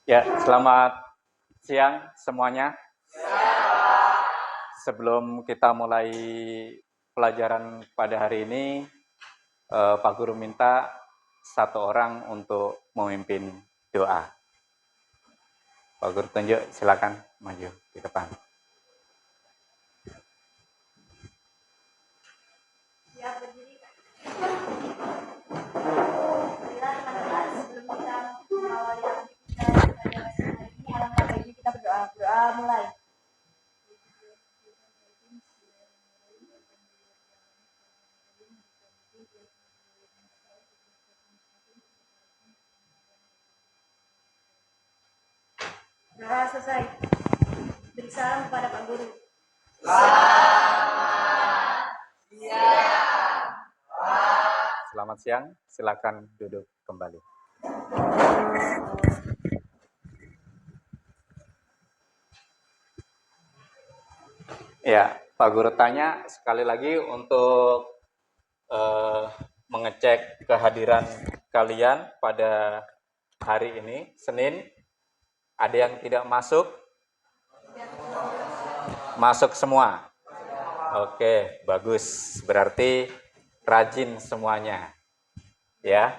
Ya, selamat siang semuanya. Sebelum kita mulai pelajaran pada hari ini, Pak Guru minta satu orang untuk memimpin doa. Pak Guru tunjuk, silakan maju di depan. Siap berdiri. Marilah teman-teman, sebelum kita mengawali aktivitas pada hari ini, alangkah baiknya kita berdoa. Doa mulai. Doa selesai. Beri salam kepada Pak Guru. Selamat siang, silakan duduk kembali. Ya, Pak Guru tanya sekali lagi untuk mengecek kehadiran kalian pada hari ini, Senin. Ada yang tidak masuk? Masuk semua? Oke, bagus. Berarti rajin semuanya. Ya.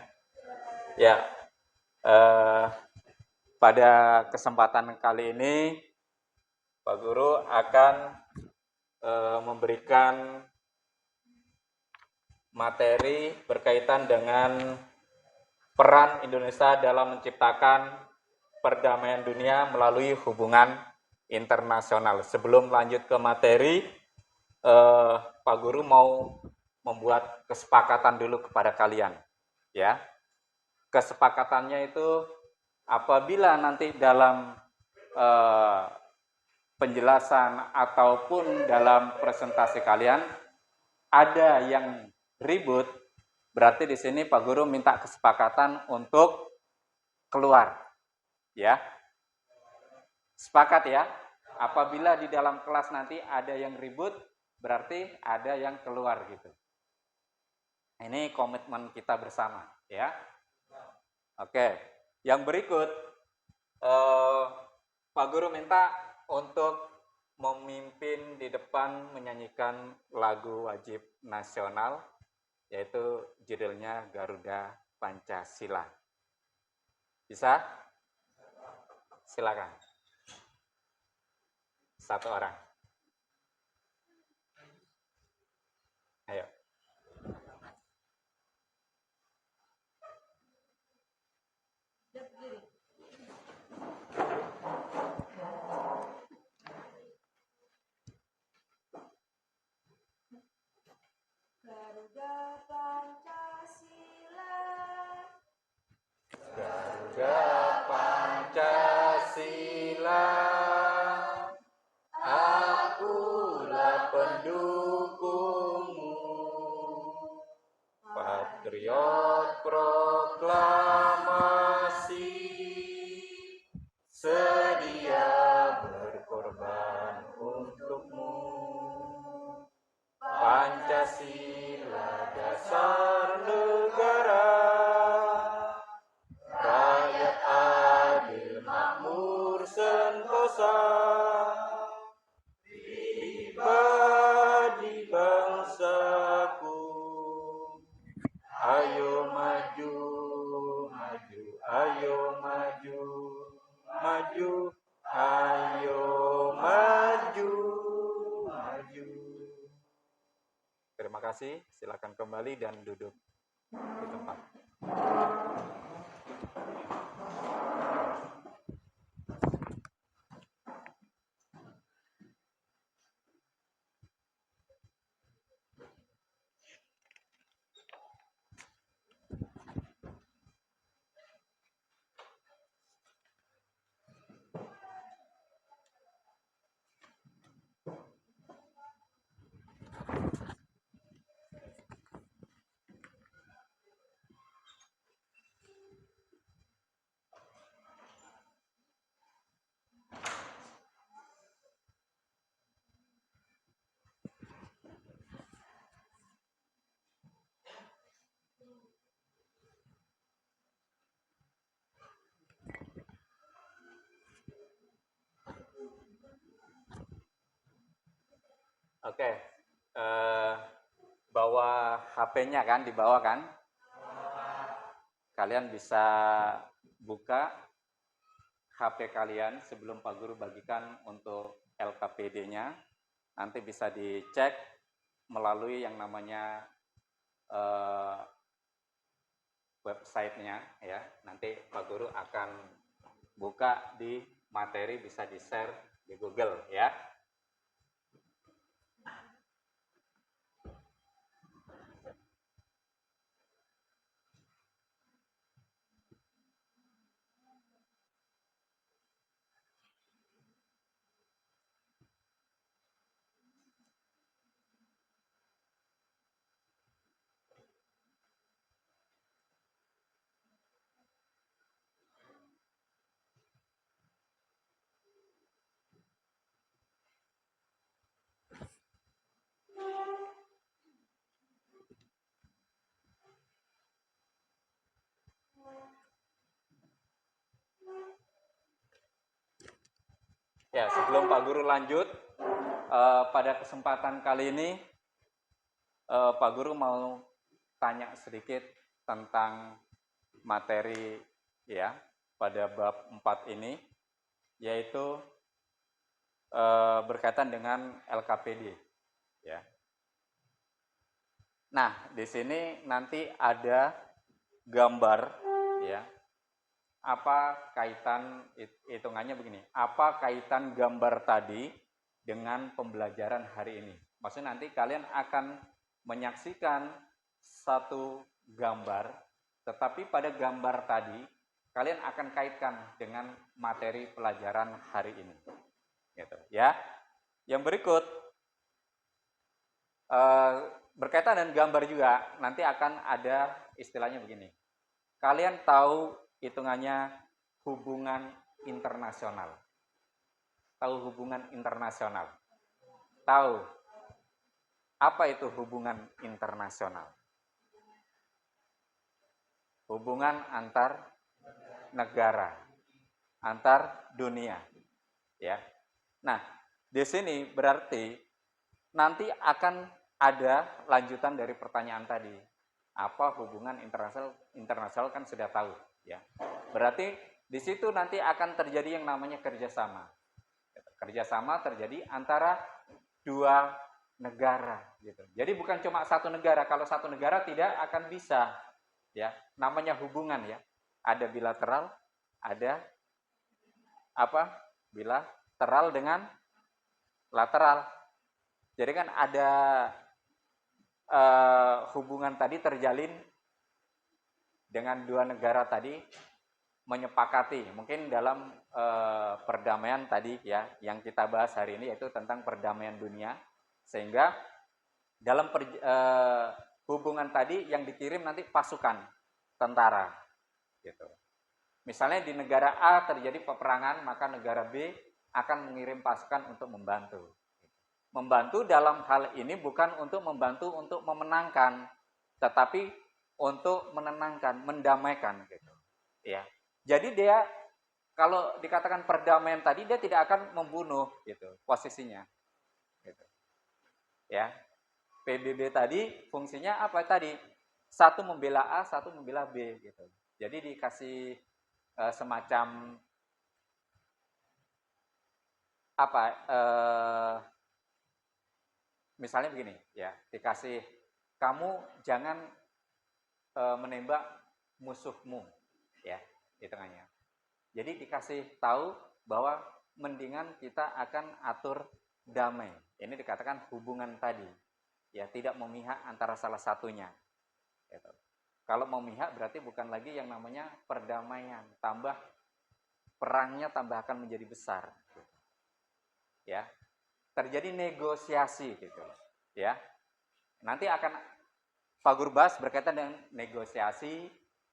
Pada kesempatan kali ini, Pak Guru akan memberikan materi berkaitan dengan peran Indonesia dalam menciptakan perdamaian dunia melalui hubungan internasional. Sebelum lanjut ke materi, Pak Guru mau membuat kesepakatan dulu kepada kalian. Ya, kesepakatannya itu apabila nanti dalam penjelasan ataupun dalam presentasi kalian ada yang ribut, berarti di sini Pak Guru minta kesepakatan untuk keluar. Ya, sepakat ya? Apabila di dalam kelas nanti ada yang ribut, berarti ada yang keluar gitu. Ini komitmen kita bersama, ya. Oke, yang berikut Pak Guru minta untuk memimpin di depan menyanyikan lagu wajib nasional, yaitu judulnya Garuda Pancasila. Bisa? Silakan. Satu orang. Ayo. Garuda Pancasila. Garuda Pancasila, akulah pendukungmu, patriot proklamasi, sedia berkorban untukmu. Pancasila dasar negara, rakyat adil makmur sentosa, pribadi bangsaku. Ayo maju, maju, ayo maju, maju, ayo maju, maju. Terima kasih, silakan kembali dan duduk di tempat. Oke, eh, bawa HP-nya kan, dibawa kan? Kalian bisa buka HP kalian sebelum Pak Guru bagikan untuk LKPD-nya. Nanti bisa dicek melalui yang namanya eh, websitenya ya. Nanti Pak Guru akan buka di materi, bisa di-share di Google ya. Ya, sebelum Pak Guru lanjut, pada kesempatan kali ini Pak Guru mau tanya sedikit tentang materi ya pada bab 4 ini, yaitu berkaitan dengan LKPD ya. Nah, di sini nanti ada gambar ya. Apa kaitan, hitungannya begini, apa kaitan gambar tadi dengan pembelajaran hari ini? Maksudnya nanti kalian akan menyaksikan satu gambar, tetapi pada gambar tadi kalian akan kaitkan dengan materi pelajaran hari ini. Gitu, ya. Yang berikut berkaitan dengan gambar juga, nanti akan ada istilahnya begini. Kalian tahu hitungannya hubungan internasional. Tahu hubungan internasional? Tahu. Apa itu hubungan internasional? Hubungan antar negara, antar dunia. Ya. Nah, di sini berarti nanti akan ada lanjutan dari pertanyaan tadi. Apa hubungan internasional? Internasional kan sudah tahu, ya. Berarti di situ nanti akan terjadi yang namanya kerjasama. Kerjasama terjadi antara dua negara, gitu. Jadi bukan cuma satu negara. Kalau satu negara tidak akan bisa, ya. Namanya hubungan, ya. Ada bilateral, ada apa? Bilateral dengan lateral. Jadi kan ada hubungan tadi terjalin dengan dua negara tadi menyepakati, mungkin dalam perdamaian tadi ya yang kita bahas hari ini, yaitu tentang perdamaian dunia, sehingga dalam hubungan tadi yang dikirim nanti pasukan tentara gitu. Misalnya di negara A terjadi peperangan, maka negara B akan mengirim pasukan untuk membantu. Membantu dalam hal ini bukan untuk membantu untuk memenangkan, tetapi untuk menenangkan, mendamaikan gitu. Ya. Jadi dia kalau dikatakan perdamaian tadi, dia tidak akan membunuh gitu posisinya. Gitu. Ya. PBB tadi fungsinya apa tadi? Satu membela A, satu membela B gitu. Jadi dikasih semacam apa? Misalnya begini, ya, dikasih kamu jangan menembak musuhmu, ya, hitungannya. Jadi dikasih tahu bahwa mendingan kita akan atur damai. Ini dikatakan hubungan tadi, ya, tidak memihak antara salah satunya. Gitu. Kalau memihak berarti bukan lagi yang namanya perdamaian, tambah perangnya tambah akan menjadi besar. Gitu. Ya. Terjadi negosiasi gitu, ya. Nanti akan Pak Guru bahas berkaitan dengan negosiasi,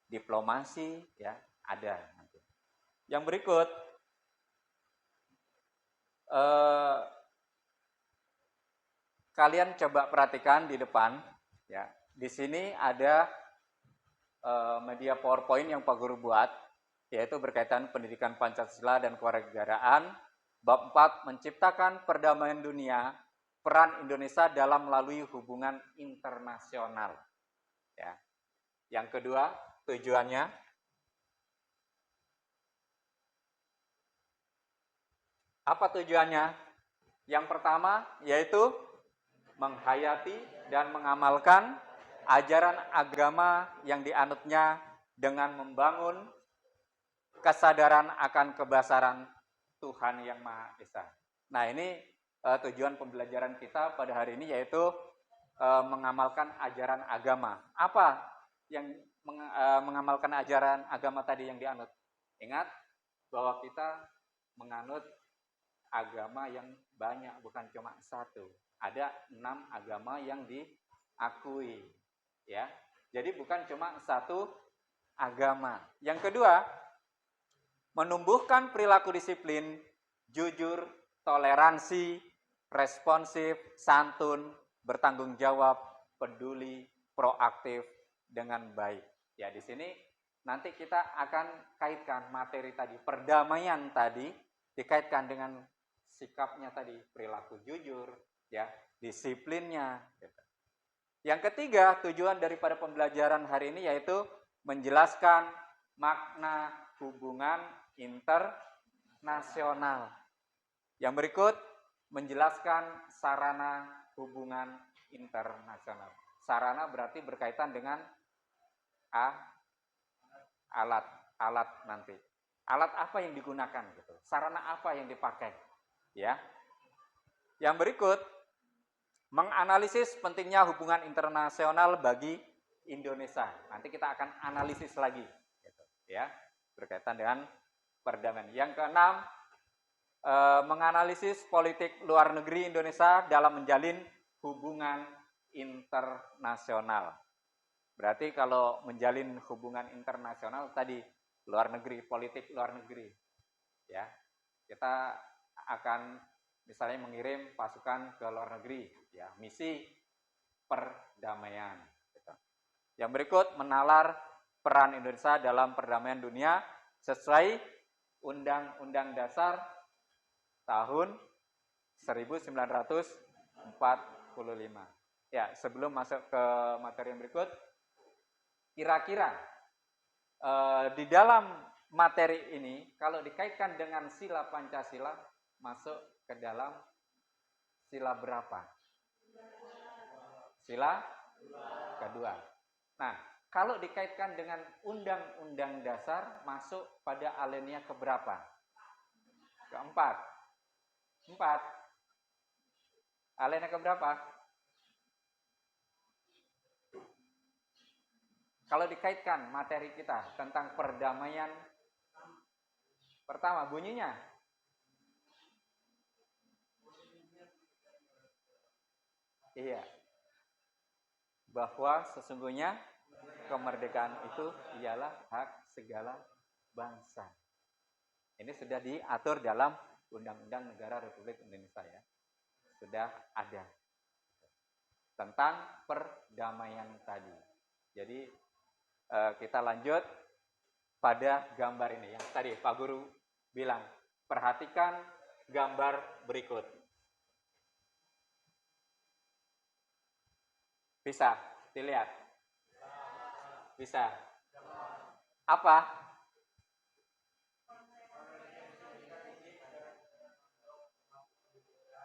diplomasi, ya, ada nanti. Yang berikut, kalian coba perhatikan di depan, ya. Di sini ada media PowerPoint yang Pak Guru buat, yaitu berkaitan pendidikan Pancasila dan kewarganegaraan. Bab 4 menciptakan perdamaian dunia, peran Indonesia dalam melalui hubungan internasional. Ya. Yang kedua, tujuannya apa tujuannya? Yang pertama yaitu menghayati dan mengamalkan ajaran agama yang dianutnya dengan membangun kesadaran akan kebesaran Tuhan Yang Maha Esa. Nah, ini tujuan pembelajaran kita pada hari ini yaitu mengamalkan ajaran agama. Apa yang mengamalkan ajaran agama tadi yang dianut? Ingat bahwa kita menganut agama yang banyak, bukan cuma satu. Ada 6 agama yang diakui, ya. Jadi bukan cuma satu agama. Yang kedua, menumbuhkan perilaku disiplin, jujur, toleransi, responsif, santun, bertanggung jawab, peduli, proaktif dengan baik. Ya, di sini nanti kita akan kaitkan materi tadi, perdamaian tadi dikaitkan dengan sikapnya tadi, perilaku jujur, ya, disiplinnya. Gitu. Yang ketiga, tujuan daripada pembelajaran hari ini yaitu menjelaskan makna hubungan internasional. Yang berikut, menjelaskan sarana hubungan internasional. Sarana berarti berkaitan dengan alat nanti. Alat apa yang digunakan gitu. Sarana apa yang dipakai. Ya. Yang berikut, menganalisis pentingnya hubungan internasional bagi Indonesia. Nanti kita akan analisis lagi, gitu, ya, berkaitan dengan perdamaian. Yang keenam, menganalisis politik luar negeri Indonesia dalam menjalin hubungan internasional. Berarti kalau menjalin hubungan internasional tadi luar negeri, politik luar negeri, ya, kita akan misalnya mengirim pasukan ke luar negeri, ya, misi perdamaian. Gitu. Yang berikut, menalar peran Indonesia dalam perdamaian dunia sesuai Undang-Undang Dasar tahun 1945. Ya, sebelum masuk ke materi yang berikut, kira-kira di dalam materi ini, kalau dikaitkan dengan sila Pancasila, masuk ke dalam sila berapa? Sila kedua. Nah, kalau dikaitkan dengan Undang-Undang Dasar, masuk pada alinea keberapa? Keempat. 4. Alinea keberapa? Kalau dikaitkan materi kita tentang perdamaian, pertama bunyinya iya, bahwa sesungguhnya kemerdekaan itu ialah hak segala bangsa. Ini sudah diatur dalam Undang-Undang Negara Republik Indonesia, ya. Sudah ada tentang perdamaian tadi. Jadi kita lanjut pada gambar ini yang tadi Pak Guru bilang, perhatikan gambar berikut. Bisa dilihat? Bisa. Apa?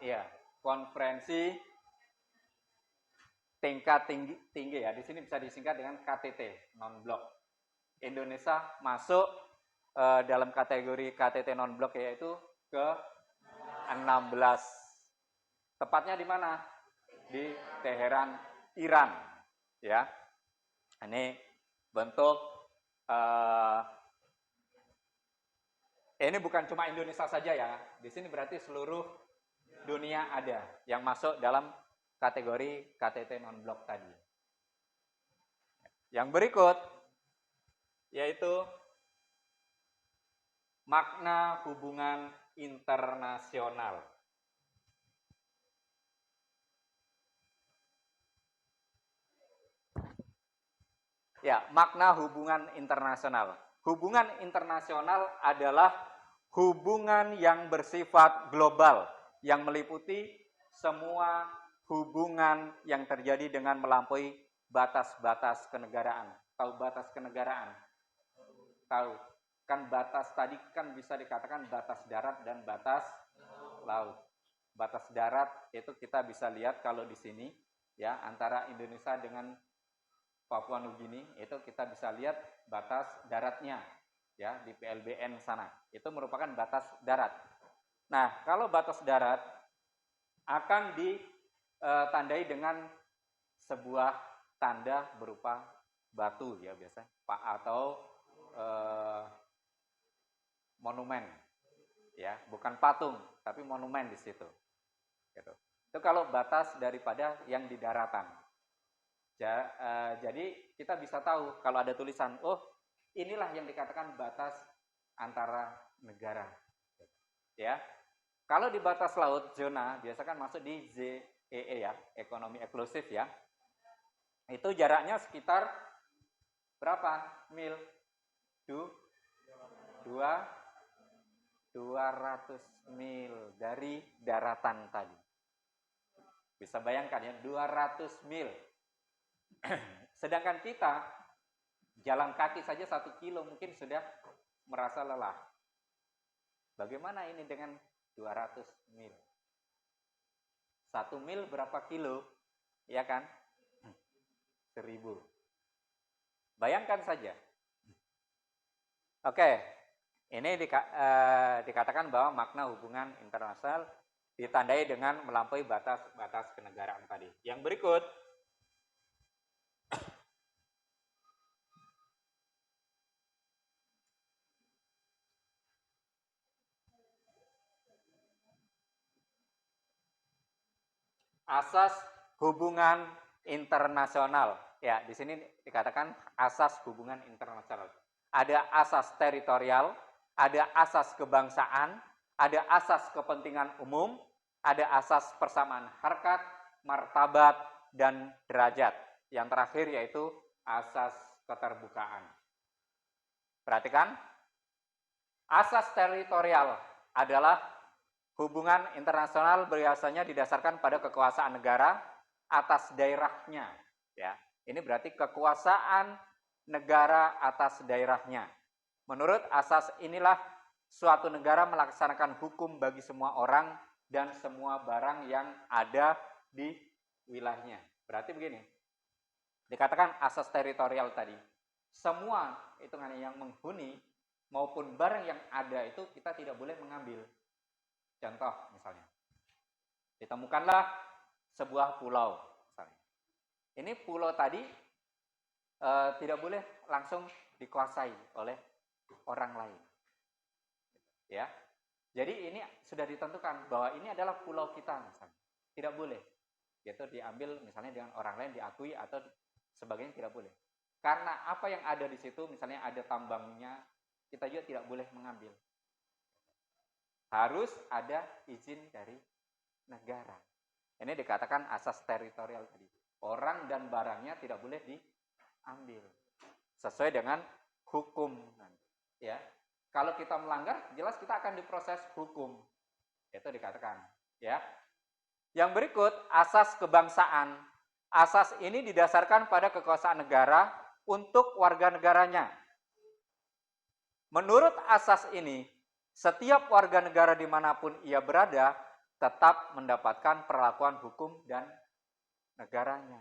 Iya, konferensi tingkat tinggi ya. Di sini bisa disingkat dengan KTT, non-blok. Indonesia masuk dalam kategori KTT non-blok yaitu ke 16. Tepatnya di mana? Di Teheran, Iran, ya. Ini bentuk ini bukan cuma Indonesia saja ya. Di sini berarti seluruh dunia ada yang masuk dalam kategori KTT non-blok tadi. Yang berikut yaitu makna hubungan internasional. Ya, makna hubungan internasional. Hubungan internasional adalah hubungan yang bersifat global, yang meliputi semua hubungan yang terjadi dengan melampaui batas-batas kenegaraan. Tahu batas kenegaraan? Tahu. Kan batas tadi kan bisa dikatakan batas darat dan batas laut. Batas darat itu kita bisa lihat kalau di sini ya, antara Indonesia dengan Papua Nugini itu kita bisa lihat batas daratnya ya di PLBN sana. Itu merupakan batas darat. Nah, kalau batas darat akan ditandai dengan sebuah tanda berupa batu ya biasa, Pak, atau monumen ya, bukan patung tapi monumen di situ. Gitu. Itu kalau batas daripada yang di daratan. Jadi kita bisa tahu kalau ada tulisan, oh inilah yang dikatakan batas antara negara. Ya, kalau di batas laut zona biasa kan masuk di ZEE ya, ekonomi eksklusif ya. Itu jaraknya sekitar berapa mil? 200 mil dari daratan tadi. Bisa bayangkan ya, 200 mil. Sedangkan kita jalan kaki saja 1 kilo mungkin sudah merasa lelah. Bagaimana ini dengan 200 mil? 1 mil berapa kilo? Ya kan? 1000. Bayangkan saja. Oke, ini dikatakan bahwa makna hubungan internasional ditandai dengan melampaui batas-batas kenegaraan tadi. Yang berikut, asas hubungan internasional. Ya, di sini dikatakan asas hubungan internasional. Ada asas teritorial, ada asas kebangsaan, ada asas kepentingan umum, ada asas persamaan harkat, martabat, dan derajat. Yang terakhir yaitu asas keterbukaan. Perhatikan, asas teritorial adalah hubungan internasional biasanya didasarkan pada kekuasaan negara atas daerahnya. Ya, ini berarti kekuasaan negara atas daerahnya. Menurut asas inilah suatu negara melaksanakan hukum bagi semua orang dan semua barang yang ada di wilayahnya. Berarti begini, dikatakan asas teritorial tadi, semua hitungannya yang menghuni maupun barang yang ada itu kita tidak boleh mengambil. Contoh misalnya, ditemukanlah sebuah pulau misalnya. Ini pulau tadi tidak boleh langsung dikuasai oleh orang lain. Ya. Jadi ini sudah ditentukan bahwa ini adalah pulau kita misalnya. Tidak boleh. Yaitu diambil misalnya dengan orang lain, diakui atau sebagainya, tidak boleh. Karena apa yang ada di situ, misalnya ada tambangnya, kita juga tidak boleh mengambil. Harus ada izin dari negara. Ini dikatakan asas teritorial tadi. Orang dan barangnya tidak boleh diambil sesuai dengan hukum. Ya, kalau kita melanggar, jelas kita akan diproses hukum. Itu dikatakan. Ya. Yang berikut, asas kebangsaan. Asas ini didasarkan pada kekuasaan negara untuk warga negaranya. Menurut asas ini, setiap warga negara dimanapun ia berada tetap mendapatkan perlakuan hukum dan negaranya.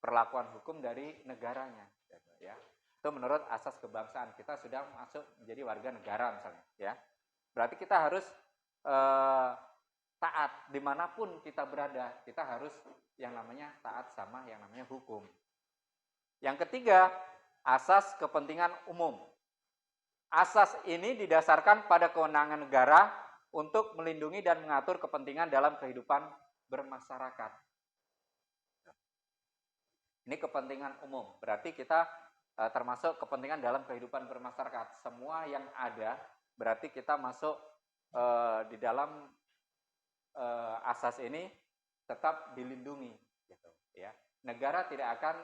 Perlakuan hukum dari negaranya. Ya. Itu menurut asas kebangsaan. Kita sudah masuk menjadi warga negara misalnya. Ya. Berarti kita harus taat dimanapun kita berada. Kita harus yang namanya taat sama yang namanya hukum. Yang ketiga, asas kepentingan umum. Asas ini didasarkan pada kewenangan negara untuk melindungi dan mengatur kepentingan dalam kehidupan bermasyarakat. Ini kepentingan umum, berarti kita termasuk kepentingan dalam kehidupan bermasyarakat. Semua yang ada, berarti kita masuk di dalam asas ini tetap dilindungi. Gitu, ya. Negara tidak akan,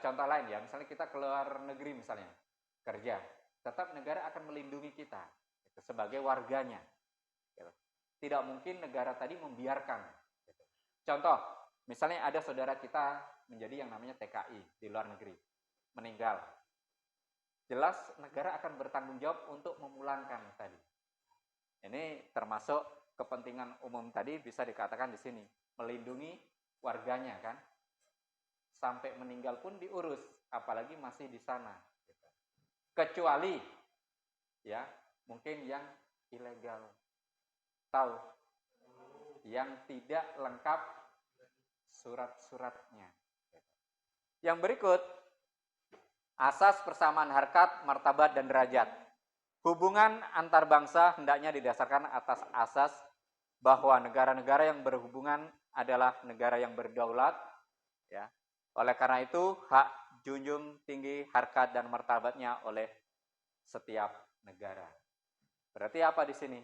contoh lain ya, misalnya kita keluar negeri misalnya, kerja. Tetap negara akan melindungi kita gitu, sebagai warganya. Gitu. tidak mungkin negara tadi membiarkan. Contoh, misalnya ada saudara kita menjadi yang namanya TKI di luar negeri, meninggal. Jelas negara akan bertanggung jawab untuk memulangkan tadi. Ini termasuk kepentingan umum tadi, bisa dikatakan di sini, melindungi warganya kan. Sampai meninggal pun diurus, apalagi masih di sana. Kecuali ya, mungkin yang ilegal. Tahu? Yang tidak lengkap surat-suratnya. Yang berikut, asas persamaan harkat, martabat, dan derajat. Hubungan antar bangsa hendaknya didasarkan atas asas bahwa negara-negara yang berhubungan adalah negara yang berdaulat. Ya. Oleh karena itu, hak junjung tinggi harkat dan martabatnya oleh setiap negara. Berarti apa di sini?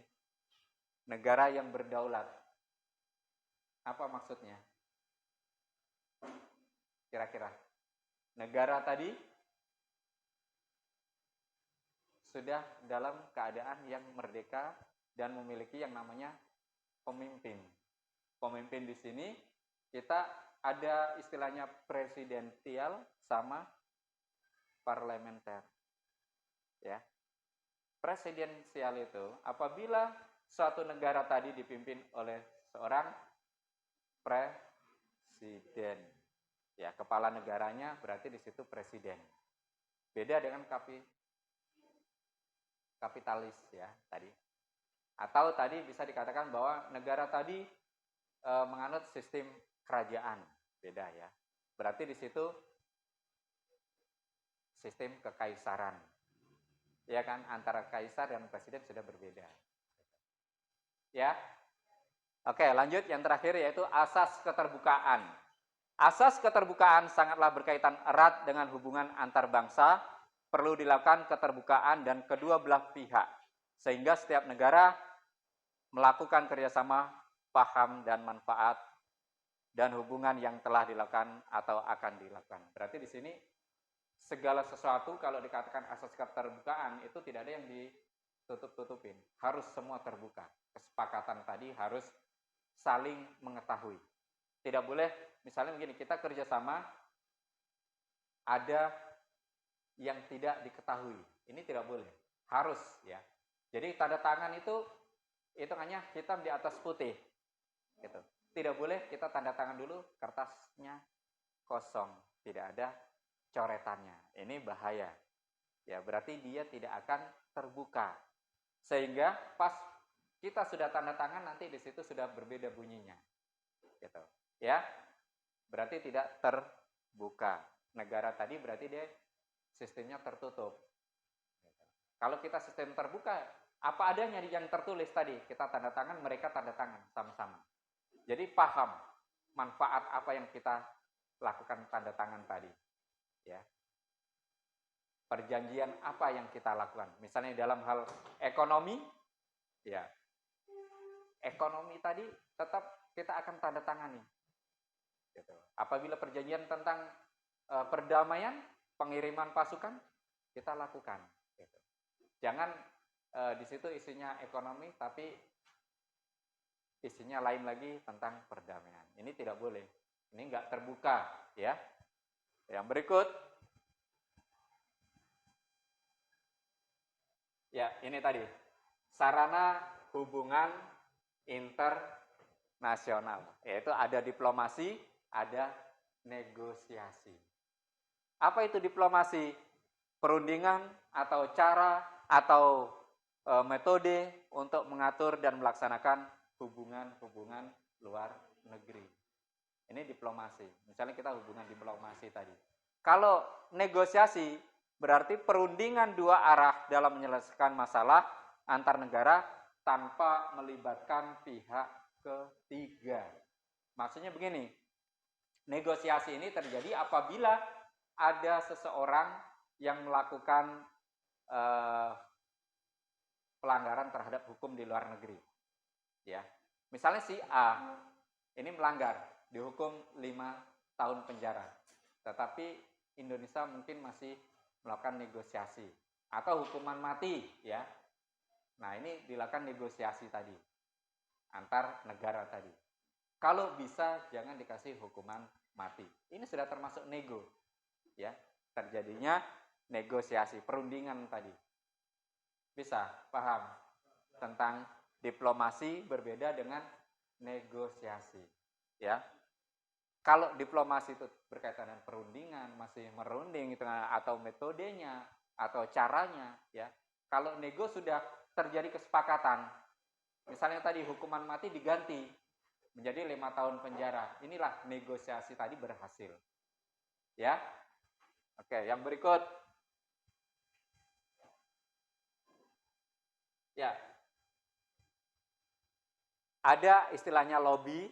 Negara yang berdaulat. Apa maksudnya? Kira-kira. Negara tadi sudah dalam keadaan yang merdeka dan memiliki yang namanya pemimpin. Pemimpin di sini kita ada istilahnya presidensial sama parlementer. Ya. Presidensial itu apabila suatu negara tadi dipimpin oleh seorang presiden. Ya, kepala negaranya berarti di situ presiden. Beda dengan kapitalis ya tadi. Atau tadi bisa dikatakan bahwa negara tadi menganut sistem kerajaan, beda ya. Berarti di situ sistem kekaisaran. Ya kan, antara kaisar dan presiden sudah berbeda. Ya. Oke, lanjut yang terakhir yaitu asas keterbukaan. Asas keterbukaan sangatlah berkaitan erat dengan hubungan antar bangsa. Perlu dilakukan keterbukaan dan kedua belah pihak. Sehingga setiap negara melakukan kerjasama, paham dan manfaat dan hubungan yang telah dilakukan atau akan dilakukan. Berarti di sini segala sesuatu kalau dikatakan asas keterbukaan itu tidak ada yang ditutup-tutupin. Harus semua terbuka. Kesepakatan tadi harus saling mengetahui. Tidak boleh, misalnya begini, kita kerjasama ada yang tidak diketahui. Ini tidak boleh. Harus ya. Jadi tanda tangan itu hitungannya hitam di atas putih. Gitu. Tidak boleh kita tanda tangan dulu, kertasnya kosong, tidak ada coretannya. Ini bahaya. Ya, berarti dia tidak akan terbuka. Sehingga pas kita sudah tanda tangan nanti di situ sudah berbeda bunyinya. Gitu. Ya. Berarti tidak terbuka. Negara tadi berarti dia sistemnya tertutup. Gitu. Kalau kita sistem terbuka, apa adanya yang tertulis tadi, kita tanda tangan, mereka tanda tangan sama-sama. Jadi paham manfaat apa yang kita lakukan tanda tangan tadi. Ya. Perjanjian apa yang kita lakukan. Misalnya dalam hal ekonomi, ya. Ekonomi tadi tetap kita akan tanda tangani. Gitu. Apabila perjanjian tentang perdamaian, pengiriman pasukan, kita lakukan. Gitu. Jangan di situ isinya ekonomi, tapi isinya lain lagi tentang perdamaian. Ini tidak boleh. Ini enggak terbuka, ya. Yang berikut, ya ini tadi sarana hubungan internasional, yaitu ada diplomasi, ada negosiasi. Apa itu diplomasi? Perundingan atau cara atau metode untuk mengatur dan melaksanakan hubungan-hubungan luar negeri. Ini diplomasi. Misalnya kita hubungan diplomasi tadi. Kalau negosiasi berarti perundingan dua arah dalam menyelesaikan masalah antar negara tanpa melibatkan pihak ketiga. Maksudnya begini, negosiasi ini terjadi apabila ada seseorang yang melakukan pelanggaran terhadap hukum di luar negeri. Ya. Misalnya si A ini melanggar, dihukum 5 tahun penjara. Tetapi Indonesia mungkin masih melakukan negosiasi atau hukuman mati, ya. Nah, ini dilakukan negosiasi tadi. antar negara tadi. Kalau bisa jangan dikasih hukuman mati. Ini sudah termasuk nego, ya, terjadinya negosiasi, perundingan tadi. Bisa paham tentang diplomasi berbeda dengan negosiasi, ya. Kalau diplomasi itu berkaitan dengan perundingan, masih merunding atau metodenya atau caranya, ya. Kalau nego sudah terjadi kesepakatan, misalnya tadi hukuman mati diganti menjadi 5 tahun penjara. Inilah negosiasi tadi berhasil. Ya. Oke, yang berikut. Ya. Ada istilahnya lobby,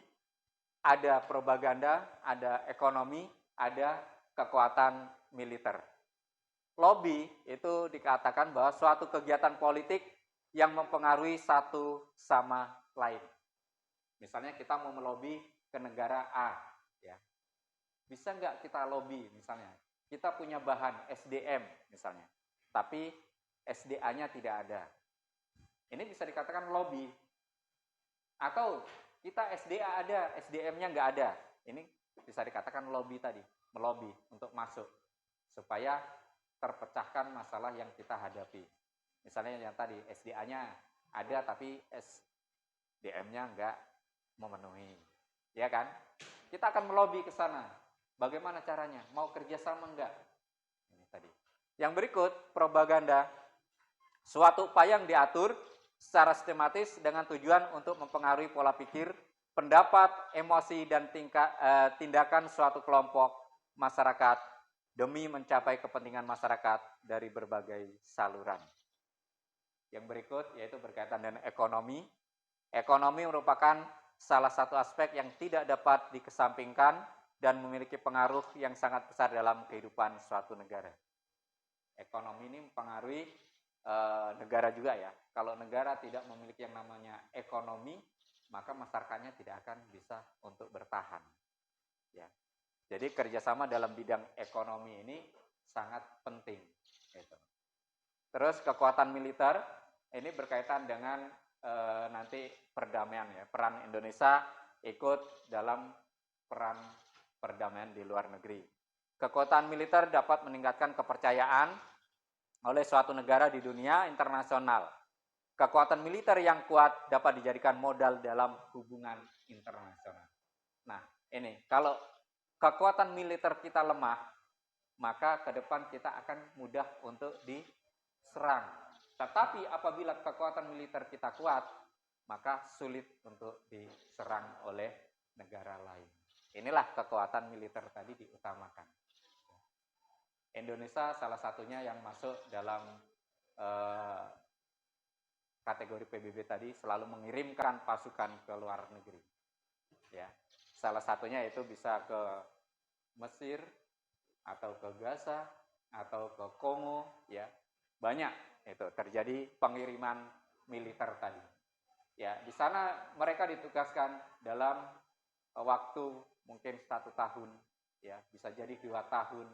ada propaganda, ada ekonomi, ada kekuatan militer. Lobby itu dikatakan bahwa suatu kegiatan politik yang mempengaruhi satu sama lain. Misalnya kita mau melobi ke negara A, ya. Bisa nggak kita lobby misalnya? Kita punya bahan SDM misalnya, tapi SDA-nya tidak ada. Ini bisa dikatakan lobby. Atau kita SDA ada, SDM-nya nggak ada. Ini bisa dikatakan lobby tadi, melobi untuk masuk supaya terpecahkan masalah yang kita hadapi. Misalnya yang tadi SDA-nya ada tapi SDM-nya nggak memenuhi, ya kan? Kita akan melobi ke sana. Bagaimana caranya? Mau kerjasama enggak? Ini tadi. Yang berikut, propaganda. Suatu upaya yang diatur secara sistematis dengan tujuan untuk mempengaruhi pola pikir, pendapat, emosi, dan tindakan suatu kelompok masyarakat demi mencapai kepentingan masyarakat dari berbagai saluran. Yang berikut yaitu berkaitan dengan ekonomi. Ekonomi merupakan salah satu aspek yang tidak dapat dikesampingkan dan memiliki pengaruh yang sangat besar dalam kehidupan suatu negara. Ekonomi ini mempengaruhi negara juga ya. Kalau negara tidak memiliki yang namanya ekonomi, maka masyarakatnya tidak akan bisa untuk bertahan. Ya. Jadi kerjasama dalam bidang ekonomi ini sangat penting. Gitu. Terus kekuatan militer ini berkaitan dengan nanti perdamaian ya. Peran Indonesia ikut dalam peran perdamaian di luar negeri. Kekuatan militer dapat meningkatkan kepercayaan oleh suatu negara di dunia internasional. Kekuatan militer yang kuat dapat dijadikan modal dalam hubungan internasional. Nah, ini kalau kekuatan militer kita lemah, maka ke depan kita akan mudah untuk diserang. Tetapi apabila kekuatan militer kita kuat, maka sulit untuk diserang oleh negara lain. Inilah kekuatan militer tadi diutamakan. Indonesia salah satunya yang masuk dalam kategori PBB tadi selalu mengirimkan pasukan ke luar negeri. Ya, salah satunya itu bisa ke Mesir atau ke Gaza atau ke Kongo, ya banyak itu terjadi pengiriman militer tadi. Ya, di sana mereka ditugaskan dalam waktu mungkin 1 tahun, ya bisa jadi 2 tahun.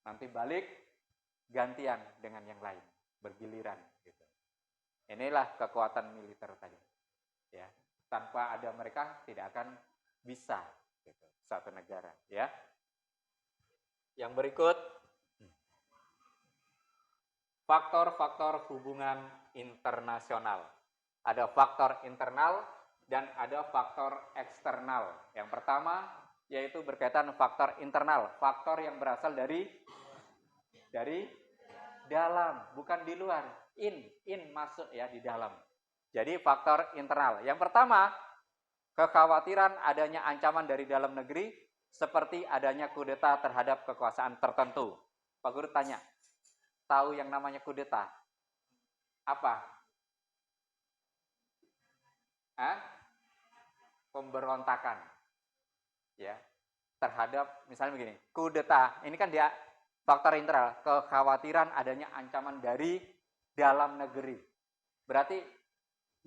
Nanti balik gantian dengan yang lain, bergiliran gitu. Inilah kekuatan militer tadi. Ya, tanpa ada mereka tidak akan bisa gitu, satu negara, ya. Yang berikut faktor-faktor hubungan internasional. Ada faktor internal dan ada faktor eksternal. Yang pertama yaitu berkaitan faktor internal, faktor yang berasal dari dalam, bukan di luar. In masuk ya di dalam. Jadi faktor internal. Yang pertama, kekhawatiran adanya ancaman dari dalam negeri seperti adanya kudeta terhadap kekuasaan tertentu. Pak Guru tanya, tahu yang namanya kudeta? Apa? Pemberontakan. Ya. Terhadap misalnya begini, kudeta. Ini kan dia faktor internal, kekhawatiran adanya ancaman dari dalam negeri. Berarti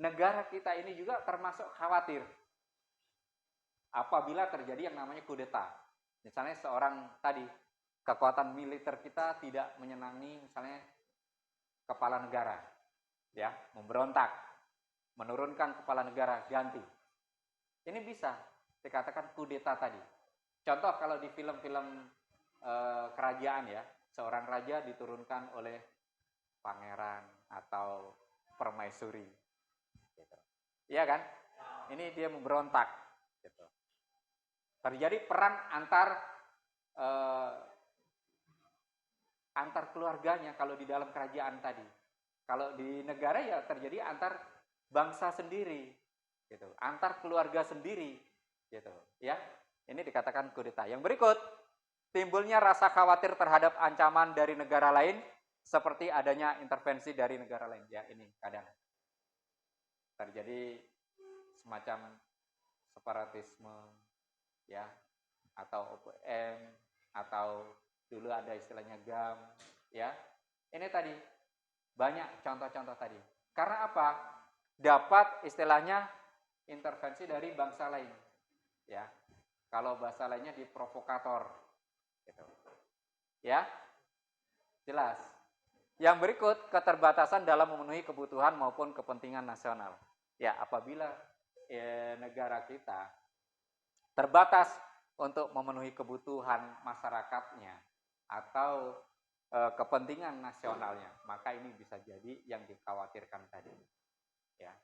negara kita ini juga termasuk khawatir apabila terjadi yang namanya kudeta. Misalnya seorang tadi, kekuatan militer kita tidak menyenangi misalnya kepala negara, ya, memberontak. menurunkan kepala negara, ganti. Ini bisa dikatakan kudeta tadi. Contoh kalau di film-film kerajaan ya, seorang raja diturunkan oleh pangeran atau permaisuri. Gitu. Iya kan? Ini dia memberontak. Gitu. Terjadi perang antar keluarganya kalau di dalam kerajaan tadi. Kalau di negara ya terjadi antar bangsa sendiri, gitu. Antar keluarga sendiri, gitu. Ya, ini dikatakan kudeta. Yang berikut, timbulnya rasa khawatir terhadap ancaman dari negara lain, seperti adanya intervensi dari negara lain. Ya, ini kadang terjadi semacam separatisme, ya, atau OPM, atau dulu ada istilahnya GAM, ya. Ini tadi banyak contoh-contoh tadi. Karena apa? Dapat istilahnya intervensi dari bangsa lain, ya. Kalau bahasa lainnya diprovokator, gitu. Ya, jelas. Yang berikut, keterbatasan dalam memenuhi kebutuhan maupun kepentingan nasional. Ya, apabila negara kita terbatas untuk memenuhi kebutuhan masyarakatnya atau kepentingan nasionalnya, maka ini bisa jadi yang dikhawatirkan tadi. Ya,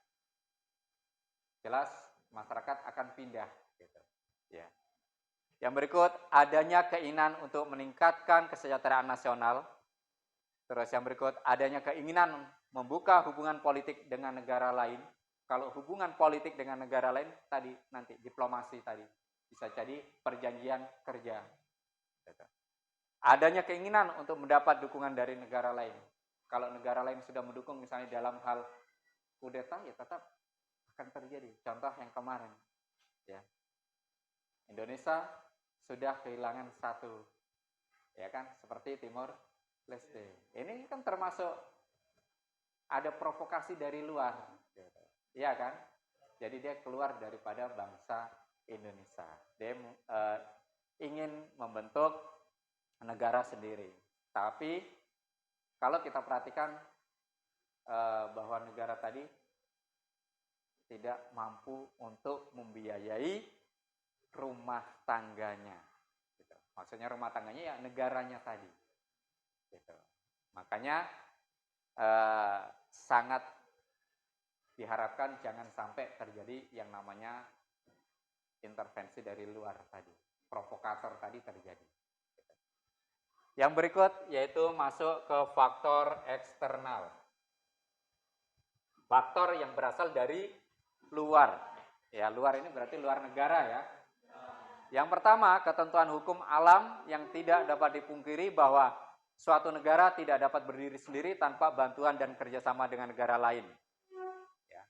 jelas masyarakat akan pindah. Gitu. Ya. Yang berikut, adanya keinginan untuk meningkatkan kesejahteraan nasional. Terus yang berikut, adanya keinginan membuka hubungan politik dengan negara lain. Kalau hubungan politik dengan negara lain tadi nanti diplomasi tadi bisa jadi perjanjian kerja. Adanya keinginan untuk mendapat dukungan dari negara lain. Kalau negara lain sudah mendukung misalnya dalam hal kudeta, ya tetap akan terjadi. Contoh yang kemarin, ya, Indonesia sudah kehilangan satu, ya kan, seperti Timor Leste. Ini kan termasuk ada provokasi dari luar, ya kan? Jadi dia keluar daripada bangsa Indonesia. Dia ingin membentuk negara sendiri. Tapi kalau kita perhatikan bahwa negara tadi tidak mampu untuk membiayai rumah tangganya. Gitu. Maksudnya rumah tangganya ya negaranya tadi. Gitu. Makanya sangat diharapkan jangan sampai terjadi yang namanya intervensi dari luar tadi. Provokator tadi terjadi. Yang berikut yaitu masuk ke faktor eksternal. Faktor yang berasal dari luar. Ya, luar ini berarti luar negara ya. Yang pertama, ketentuan hukum alam yang tidak dapat dipungkiri bahwa suatu negara tidak dapat berdiri sendiri tanpa bantuan dan kerjasama dengan negara lain. Ya.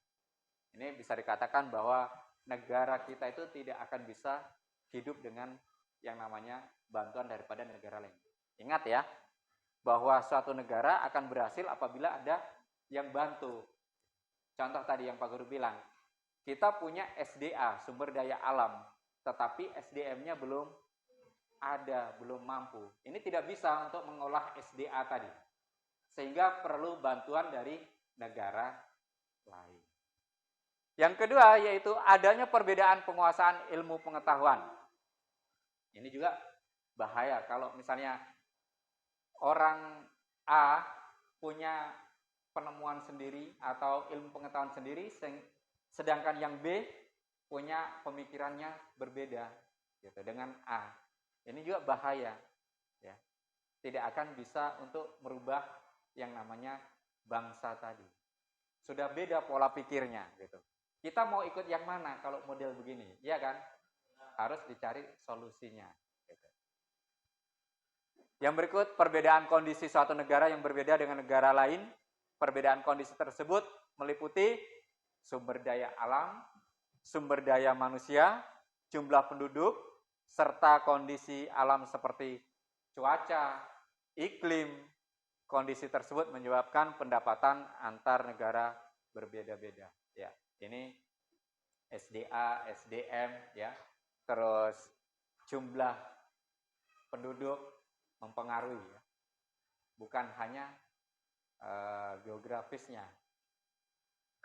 Ini bisa dikatakan bahwa negara kita itu tidak akan bisa hidup dengan yang namanya bantuan daripada negara lain. Ingat ya, bahwa suatu negara akan berhasil apabila ada yang bantu. Contoh tadi yang Pak Guru bilang, kita punya SDA, sumber daya alam, tetapi SDM-nya belum ada, belum mampu. Ini tidak bisa untuk mengolah SDA tadi. Sehingga perlu bantuan dari negara lain. Yang kedua yaitu adanya perbedaan penguasaan ilmu pengetahuan. Ini juga bahaya kalau misalnya orang A punya penemuan sendiri atau ilmu pengetahuan sendiri, sedangkan yang B punya pemikirannya berbeda gitu dengan A. Ini juga bahaya, ya. Tidak akan bisa untuk merubah yang namanya bangsa tadi. Sudah beda pola pikirnya gitu. Kita mau ikut yang mana kalau model begini, ya kan? Harus dicari solusinya. Gitu. Yang berikut, perbedaan kondisi suatu negara yang berbeda dengan negara lain. Perbedaan kondisi tersebut meliputi sumber daya alam, sumber daya manusia, jumlah penduduk, serta kondisi alam seperti cuaca, iklim. Kondisi tersebut menyebabkan pendapatan antar negara berbeda-beda. Ya, ini SDA, SDM, ya. Terus jumlah penduduk mempengaruhi, ya. Bukan hanya geografisnya.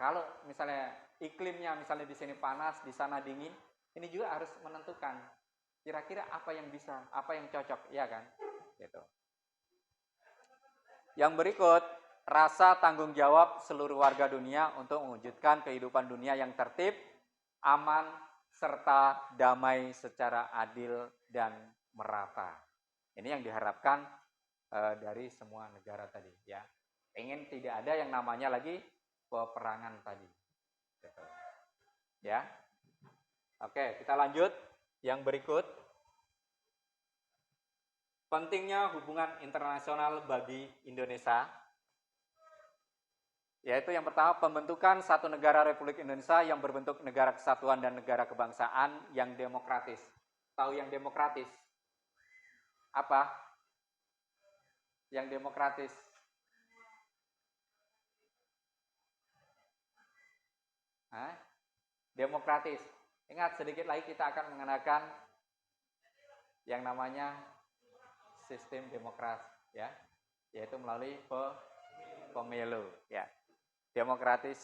Kalau misalnya iklimnya misalnya di sini panas, di sana dingin, ini juga harus menentukan kira-kira apa yang bisa, apa yang cocok, ya kan? Gitu. Yang berikut, rasa tanggung jawab seluruh warga dunia untuk mewujudkan kehidupan dunia yang tertib, aman, serta damai secara adil dan merata. Ini yang diharapkan dari semua negara tadi, ya. Ingin tidak ada yang namanya lagi peperangan tadi. Gitu. Ya. Oke, kita lanjut. Yang berikut, pentingnya hubungan internasional bagi Indonesia, yaitu yang pertama, pembentukan satu negara Republik Indonesia yang berbentuk negara kesatuan dan negara kebangsaan yang demokratis. Tahu yang demokratis? Apa? Yang demokratis. Hah? Demokratis. Ingat, sedikit lagi kita akan mengenakan yang namanya sistem demokrasi, ya, yaitu melalui pemilu, ya, demokratis.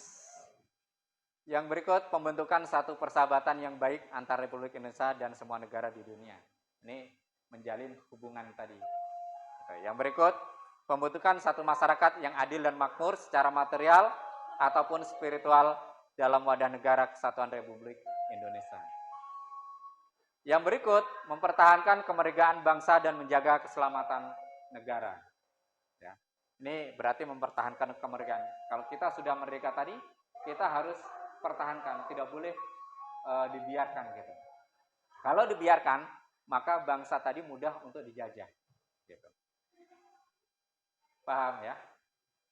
Yang berikut, pembentukan satu persahabatan yang baik antar Republik Indonesia dan semua negara di dunia. Ini menjalin hubungan tadi. Yang berikut, pembentukan satu masyarakat yang adil dan makmur secara material ataupun spiritual dalam wadah negara kesatuan Republik Indonesia. Yang berikut, mempertahankan kemerdekaan bangsa dan menjaga keselamatan negara. Ya. Ini berarti mempertahankan kemerdekaan. Kalau kita sudah merdeka tadi, kita harus pertahankan, tidak boleh dibiarkan gitu. Kalau dibiarkan, maka bangsa tadi mudah untuk dijajah. Gitu. Paham ya?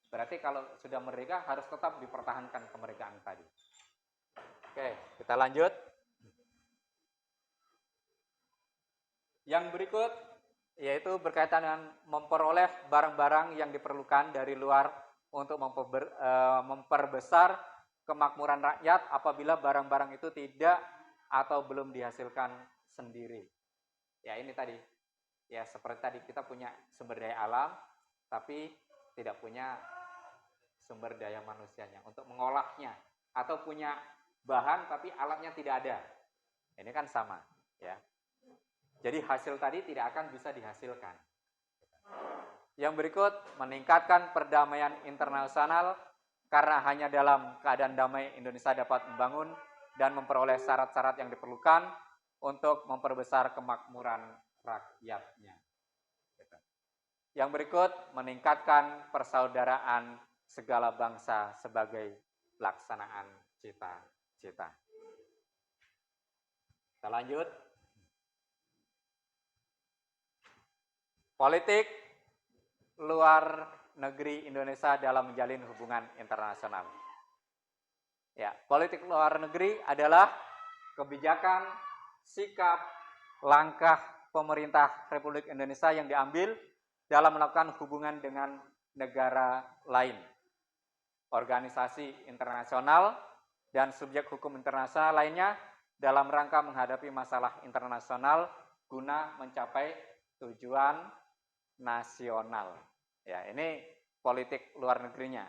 Berarti kalau sudah merdeka harus tetap dipertahankan kemerdekaan tadi. Oke, kita lanjut. Yang berikut yaitu berkaitan dengan memperoleh barang-barang yang diperlukan dari luar untuk memperbesar kemakmuran rakyat apabila barang-barang itu tidak atau belum dihasilkan sendiri. Ya, ini tadi. Ya, seperti tadi kita punya sumber daya alam tapi tidak punya sumber daya manusianya untuk mengolahnya, atau punya bahan tapi alatnya tidak ada. Ini kan sama, ya. Jadi hasil tadi tidak akan bisa dihasilkan. Yang berikut, meningkatkan perdamaian internasional karena hanya dalam keadaan damai Indonesia dapat membangun dan memperoleh syarat-syarat yang diperlukan untuk memperbesar kemakmuran rakyatnya. Yang berikut, meningkatkan persaudaraan segala bangsa sebagai pelaksanaan cita-cita. Kita lanjut. Politik luar negeri Indonesia dalam menjalin hubungan internasional. Ya, politik luar negeri adalah kebijakan, sikap, langkah pemerintah Republik Indonesia yang diambil dalam melakukan hubungan dengan negara lain, organisasi internasional, dan subjek hukum internasional lainnya dalam rangka menghadapi masalah internasional guna mencapai tujuan nasional. Ya, ini politik luar negerinya.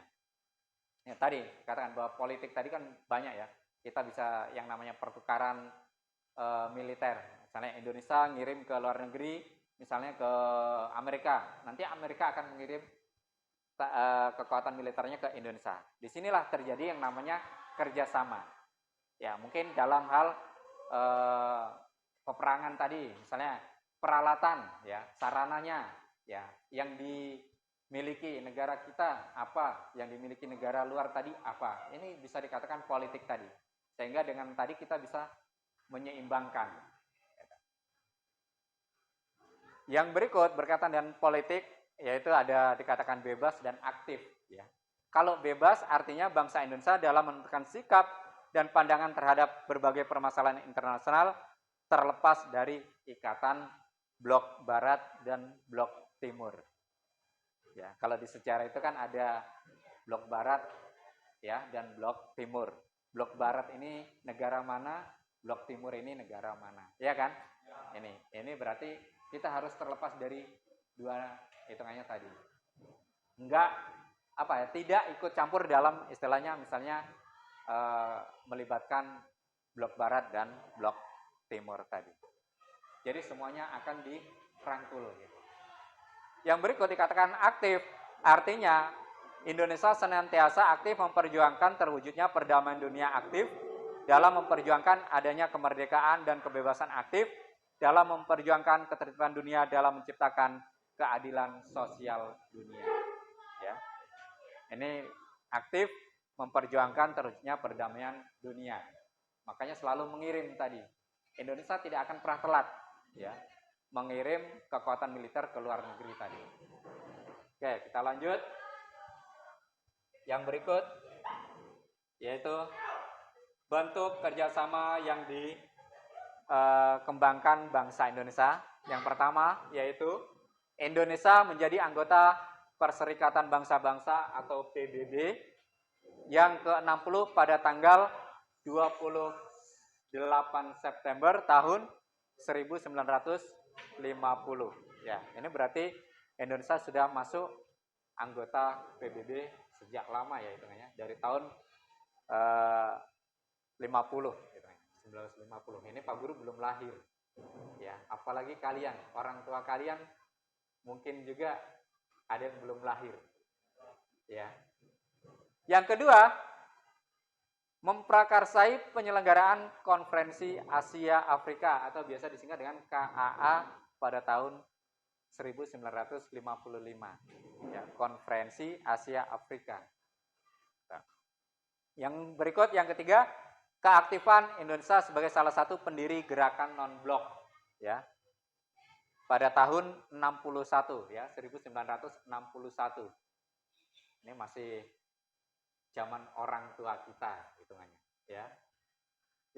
Ya, tadi katakan bahwa politik tadi kan banyak ya. Kita bisa yang namanya pertukaran militer. Misalnya Indonesia ngirim ke luar negeri, misalnya ke Amerika. Nanti Amerika akan mengirim kekuatan militernya ke Indonesia. Disinilah terjadi yang namanya kerjasama. Ya, mungkin dalam hal peperangan tadi, misalnya peralatan, ya, sarananya, ya, yang dimiliki negara kita apa, yang dimiliki negara luar tadi apa. Ini bisa dikatakan politik tadi. Sehingga dengan tadi kita bisa menyeimbangkan. Yang berikut berkaitan dengan politik, yaitu ada dikatakan bebas dan aktif. Ya. Kalau bebas artinya bangsa Indonesia dalam menentukan sikap dan pandangan terhadap berbagai permasalahan internasional terlepas dari ikatan blok barat dan blok timur. Ya, kalau di sejarah itu kan ada blok barat, ya, dan blok timur. Blok barat ini negara mana, blok timur ini negara mana, ya kan? Ini berarti kita harus terlepas dari dua hitungannya tadi. Enggak, apa ya, tidak ikut campur dalam istilahnya misalnya melibatkan blok barat dan blok timur tadi. Jadi semuanya akan dirangkul. Gitu. Yang berikut dikatakan aktif, artinya Indonesia senantiasa aktif memperjuangkan terwujudnya perdamaian dunia, aktif dalam memperjuangkan adanya kemerdekaan dan kebebasan, aktif dalam memperjuangkan ketertiban dunia, dalam menciptakan keadilan sosial dunia. Ya. Ini aktif memperjuangkan terwujudnya perdamaian dunia. Makanya selalu mengirim tadi. Indonesia tidak akan pernah telat, ya, mengirim kekuatan militer ke luar negeri tadi. Oke, kita lanjut. Yang berikut yaitu bentuk kerjasama yang dikembangkan bangsa Indonesia. Yang pertama yaitu Indonesia menjadi anggota Perserikatan Bangsa-Bangsa atau PBB yang ke-60 pada tanggal 28 September tahun 1950. Ya, ini berarti Indonesia sudah masuk anggota PBB sejak lama ya hitungannya, dari tahun 50 hitungannya, 1950. Ini Pak Guru belum lahir. Ya, apalagi kalian, orang tua kalian mungkin juga ada yang belum lahir. Ya. Yang kedua, memprakarsai penyelenggaraan Konferensi Asia Afrika atau biasa disingkat dengan KAA pada tahun 1955. Ya, Konferensi Asia Afrika. Nah. Yang berikut, yang ketiga, keaktifan Indonesia sebagai salah satu pendiri gerakan non-blok, ya. Pada tahun 61 ya, 1961. Ini masih zaman orang tua kita hitungannya, ya.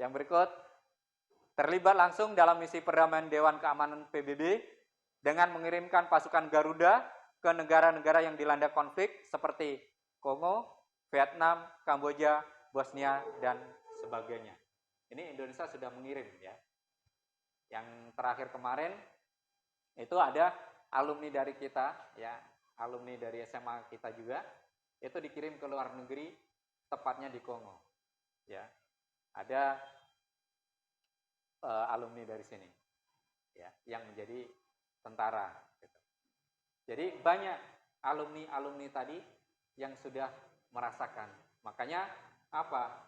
Yang berikut, terlibat langsung dalam misi perdamaian Dewan Keamanan PBB dengan mengirimkan pasukan Garuda ke negara-negara yang dilanda konflik seperti Kongo, Vietnam, Kamboja, Bosnia dan sebagainya. Ini Indonesia sudah mengirim, ya. Yang terakhir kemarin itu ada alumni dari kita, ya, alumni dari SMA kita juga, itu dikirim ke luar negeri, tepatnya di Kongo, ya. Ada alumni dari sini, ya, yang menjadi tentara. Gitu. Jadi banyak alumni tadi yang sudah merasakan. Makanya apa?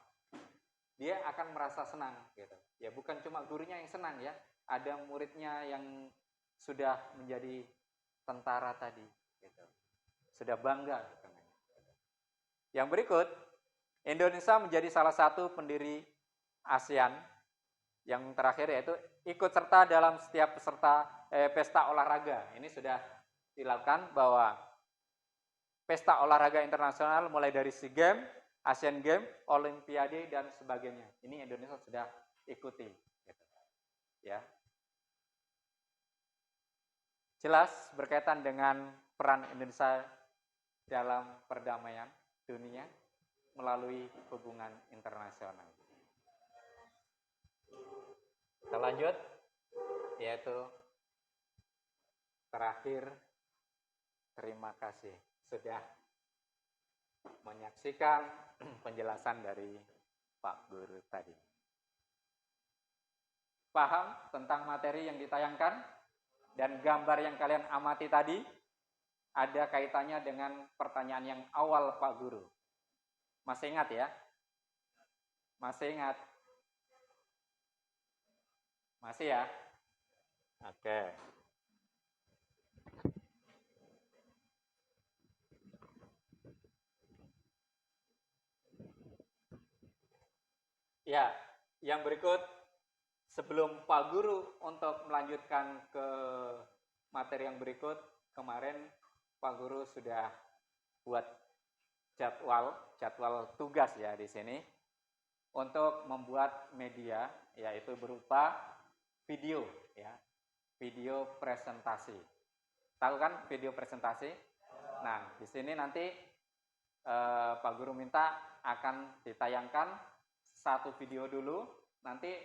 Dia akan merasa senang, gitu. Ya, bukan cuma gurunya yang senang, ya. Ada muridnya yang sudah menjadi tentara tadi, gitu. Sudah bangga. Gitu. Yang berikut, Indonesia menjadi salah satu pendiri ASEAN. Yang terakhir yaitu ikut serta dalam setiap pesta olahraga. Ini sudah dilakukan bahwa pesta olahraga internasional mulai dari SEA Games, Asian Games, Olimpiade dan sebagainya. Ini Indonesia sudah ikuti. Gitu. Ya. Jelas berkaitan dengan peran Indonesia dalam perdamaian dunia melalui hubungan internasional. Kita lanjut, yaitu terakhir, terima kasih sudah menyaksikan penjelasan dari Pak Guru tadi. Paham tentang materi yang ditayangkan dan gambar yang kalian amati tadi ada kaitannya dengan pertanyaan yang awal Pak Guru. Masih ingat ya? Masih ingat? Masih ya? Oke. Ya, yang berikut sebelum Pak Guru untuk melanjutkan ke materi yang berikut, kemarin Pak Guru sudah buat jadwal tugas ya di sini untuk membuat media, yaitu berupa video, ya, video presentasi. Tahu kan video presentasi? Nah, di sini nanti Pak Guru minta akan ditayangkan satu video dulu, nanti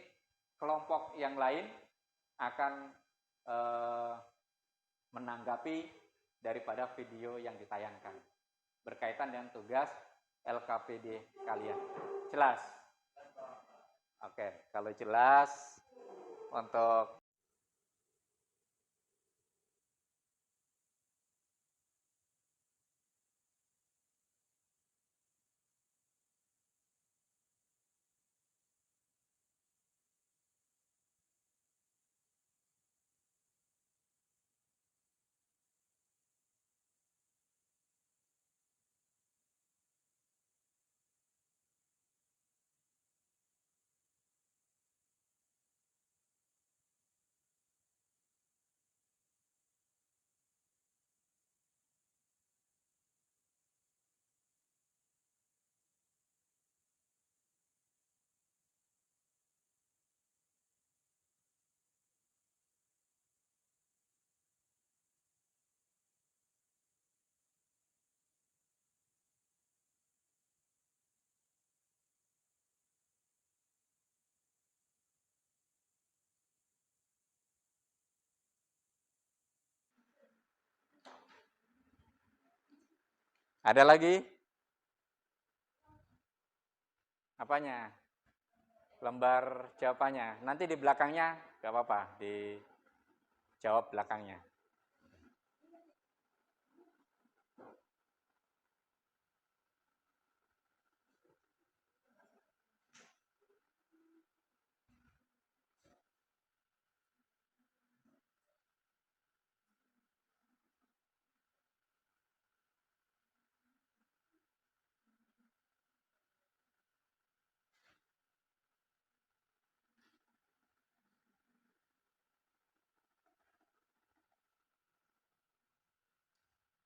kelompok yang lain akan menanggapi daripada video yang ditayangkan berkaitan dengan tugas LKPD kalian? Jelas? Oke, kalau jelas untuk ada lagi? Apanya? Lembar jawabannya. Nanti di belakangnya nggak apa-apa, dijawab belakangnya.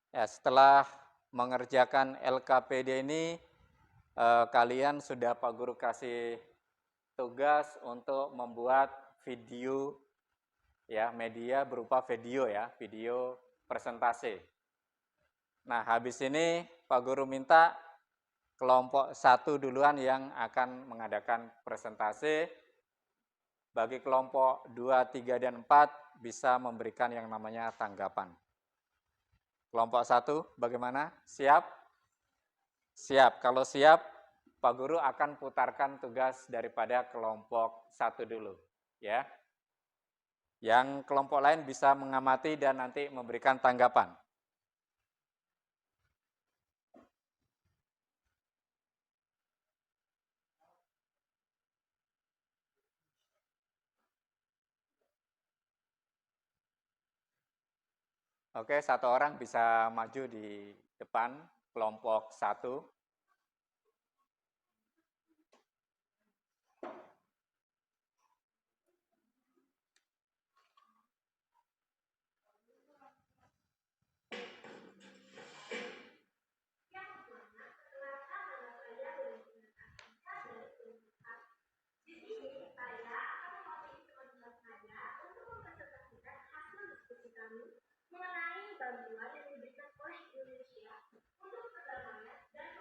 Ya, setelah mengerjakan LKPD ini, kalian sudah Pak Guru kasih tugas untuk membuat video, ya, media berupa video ya, video presentasi. Nah, habis ini Pak Guru minta kelompok 1 duluan yang akan mengadakan presentasi. Bagi kelompok 2, 3, dan 4 bisa memberikan yang namanya tanggapan. Kelompok 1 bagaimana? Siap? Siap. Kalau siap, Pak Guru akan putarkan tugas daripada kelompok 1 dulu, ya. Yang kelompok lain bisa mengamati dan nanti memberikan tanggapan. Oke, 1 orang bisa maju di depan kelompok 1. mengenai bantuan yang diberikan oleh Indonesia untuk perdamaian dan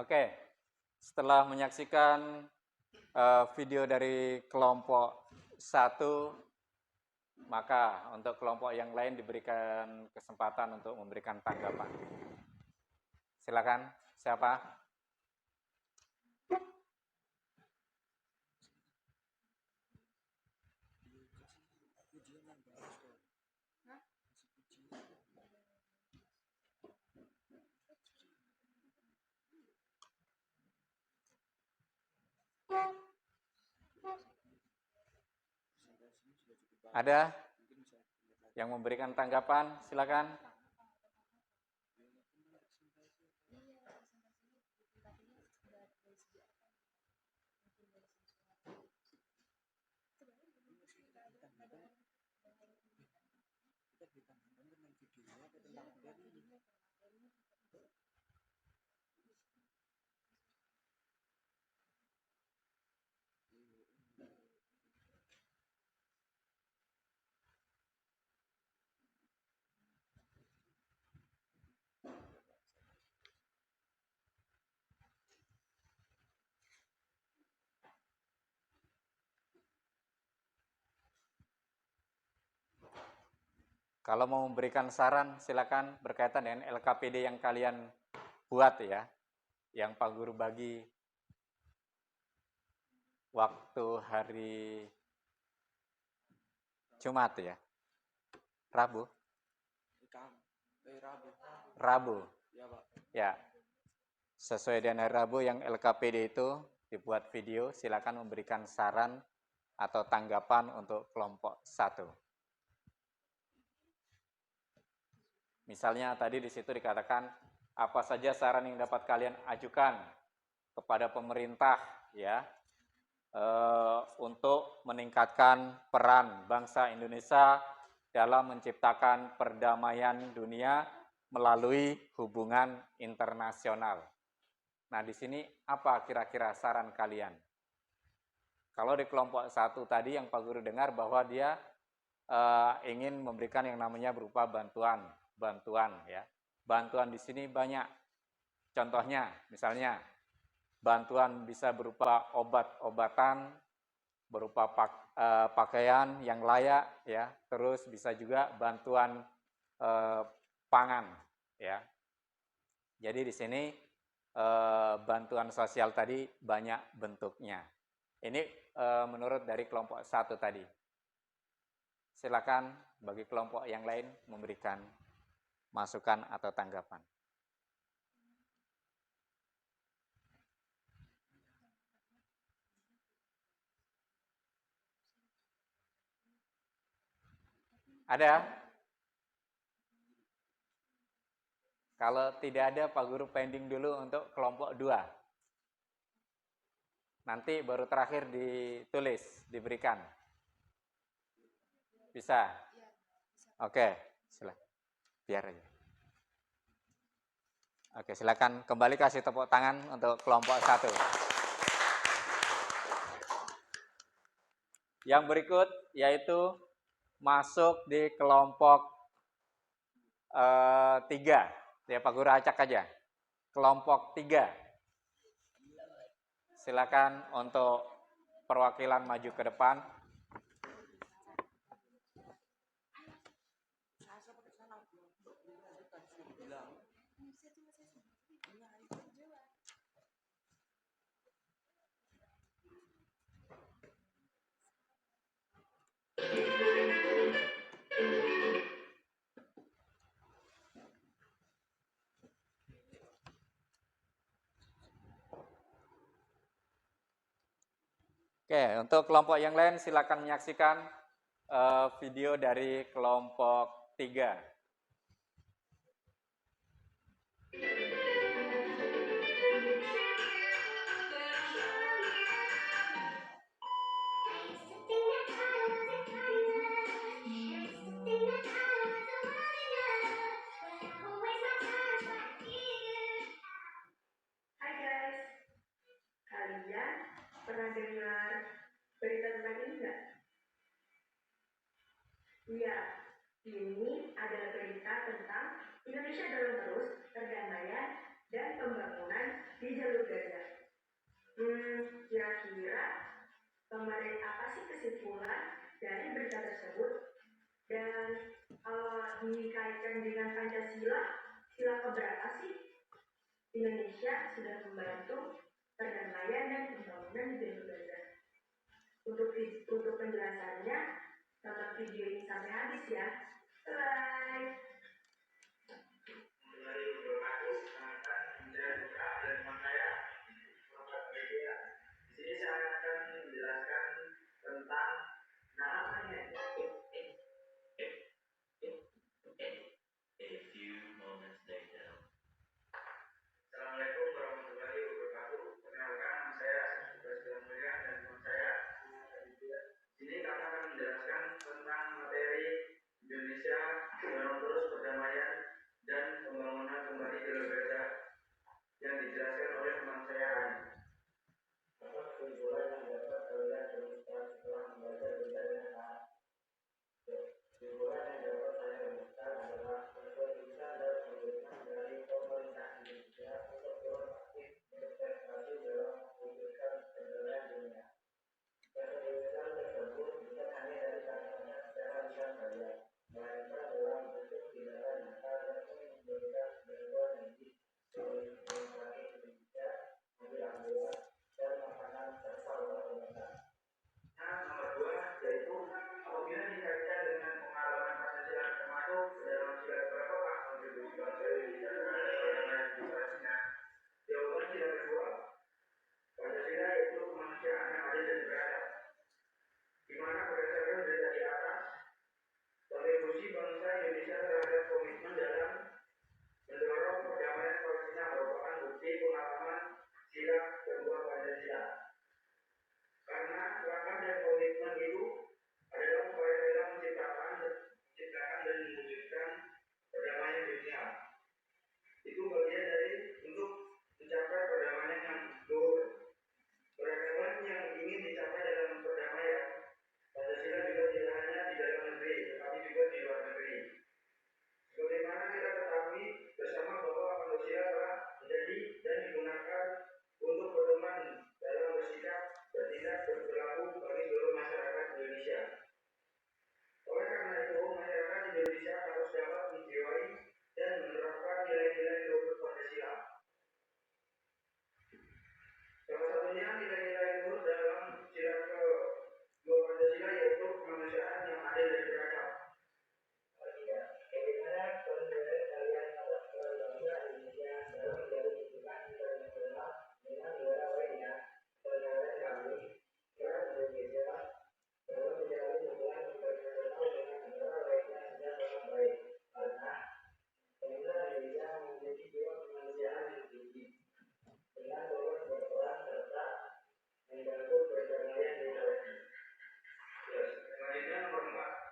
Oke, setelah menyaksikan video dari kelompok 1, maka untuk kelompok yang lain diberikan kesempatan untuk memberikan tanggapan. Silakan, siapa? Ada yang memberikan tanggapan? Silakan. Kalau mau memberikan saran, silakan berkaitan dengan LKPD yang kalian buat ya, yang Pak Guru bagi waktu hari Jumat ya, Rabu, Rabu, ya, sesuai dengan hari Rabu yang LKPD itu dibuat video, silakan memberikan saran atau tanggapan untuk kelompok 1. Misalnya tadi di situ dikatakan apa saja saran yang dapat kalian ajukan kepada pemerintah ya untuk meningkatkan peran bangsa Indonesia dalam menciptakan perdamaian dunia melalui hubungan internasional. Nah, di sini apa kira-kira saran kalian? Kalau di kelompok 1 tadi yang Pak Guru dengar bahwa dia ingin memberikan yang namanya berupa bantuan ya. Bantuan di sini banyak. Contohnya, misalnya bantuan bisa berupa obat-obatan, berupa pakaian yang layak ya. Terus bisa juga bantuan pangan ya. Jadi di sini bantuan sosial tadi banyak bentuknya. Ini menurut dari kelompok 1 tadi. Silakan bagi kelompok yang lain memberikan masukan atau tanggapan. Ada? Kalau tidak ada, Pak Guru pending dulu untuk kelompok 2. Nanti baru terakhir ditulis, diberikan. Bisa? Oke, silakan. Biar aja. Oke, silakan kembali kasih tepuk tangan untuk kelompok 1. Yang berikut yaitu masuk di kelompok 3. Ya, Pak Guru acak aja. Kelompok 3. Silakan untuk perwakilan maju ke depan. Oke, untuk kelompok yang lain silakan menyaksikan video dari kelompok 3. Hai guys, kalian pernah dengar berita tentang ini nggak? Iya, ini adalah berita tentang Indonesia dorong terus perdamaian dan pembangunan di jalur Gaza. Kira-kira apa sih kesimpulan dari berita tersebut? Dan dikaitkan dengan Pancasila, sila keberapa sih Indonesia sudah membantu perdamaian dan pembangunan di jalur Gaza? Untuk penjelasannya, tonton video ini sampai habis ya. Bye. Di sini saya akan menjelaskan tentang namanya. Assalamualaikum warahmatullahi wabarakatuh. Perkenalkan, nama saya Sebastian Mulia dan teman saya. Di sini kami akan menjelaskan tentang materi Indonesia mendorong terus perdamaian dan pembangunan kembali jalur Gaza yang dijelaskan oleh teman saya Ani. Apa kesimpulan yang dapat kalian temukan setelah membaca berita yang saat? Kesimpulan yang dapat saya temukan adalah keputusan dan komitmen dari pemerintah Indonesia untuk turut aktif berinvestasi dalam mewujudkan perdamaian dunia. Keseriusan tersebut bukan hanya dari kata-kata secara lisan saja, melainkan dalam bentuk tindakan nyata yakni memberikan bantuan medis melalui rumah sakit Indonesia, mobil ambulans, dan makanan serta obat-obatan. Nah, nomor 2 yaitu apabila dikaitkan dengan pengalaman Pancasila termasuk dalam sila berapa Pak kontribusi bangsa Indonesia terhadap perdamaian demokrasinya? Jawaban sila kedua. Pancasila yaitu kemanusiaan yang adil dan beradab, di mana berdasarkan berita di atas, kontribusi bangsa Indonesia terhadap komitmen dalam mendorong perdamaian Palestina merupakan bukti pengalaman sila kedua Pancasila. Karena langkah dan komitmen itu adalah upaya dalam menciptakan dan mewujudkan perdamaian dunia. Itu bagian dari untuk mencapai perdamaian yang luhur. Peradaban yang ingin dicapai dalam perdamaian, Pancasila juga tidak hanya di dalam negeri, tetapi juga di luar negeri. Sebagaimana kita ketahui bersama bahwa Pancasila telah menjadi dan digunakan untuk pedoman dalam bersikap, bertindak, berperilaku bagi seluruh masyarakat Indonesia. Oleh karena itu, masyarakat Indonesia harus dapat menjiwai dan menerapkan nilai-nilai luhur Pancasila. Salah satunya nilai-nilai luhur dalam sila kedua Pancasila yaitu kemanusiaan yang adil dan beradab. Bagaimana penilaian kalian atas peran bangsa Indonesia dalam menjalin hubungan internasional dengan negara lainnya? Penilaian kami, peran Indonesia dalam menjalin hubungan internasional dengan negara lainnya sudah sangat baik, karena pemerintah Indonesia memiliki jiwa kemanusiaan yang tinggi dengan turut berperan serta membantu perdamaian di Palestina. Selanjutnya nomor 4.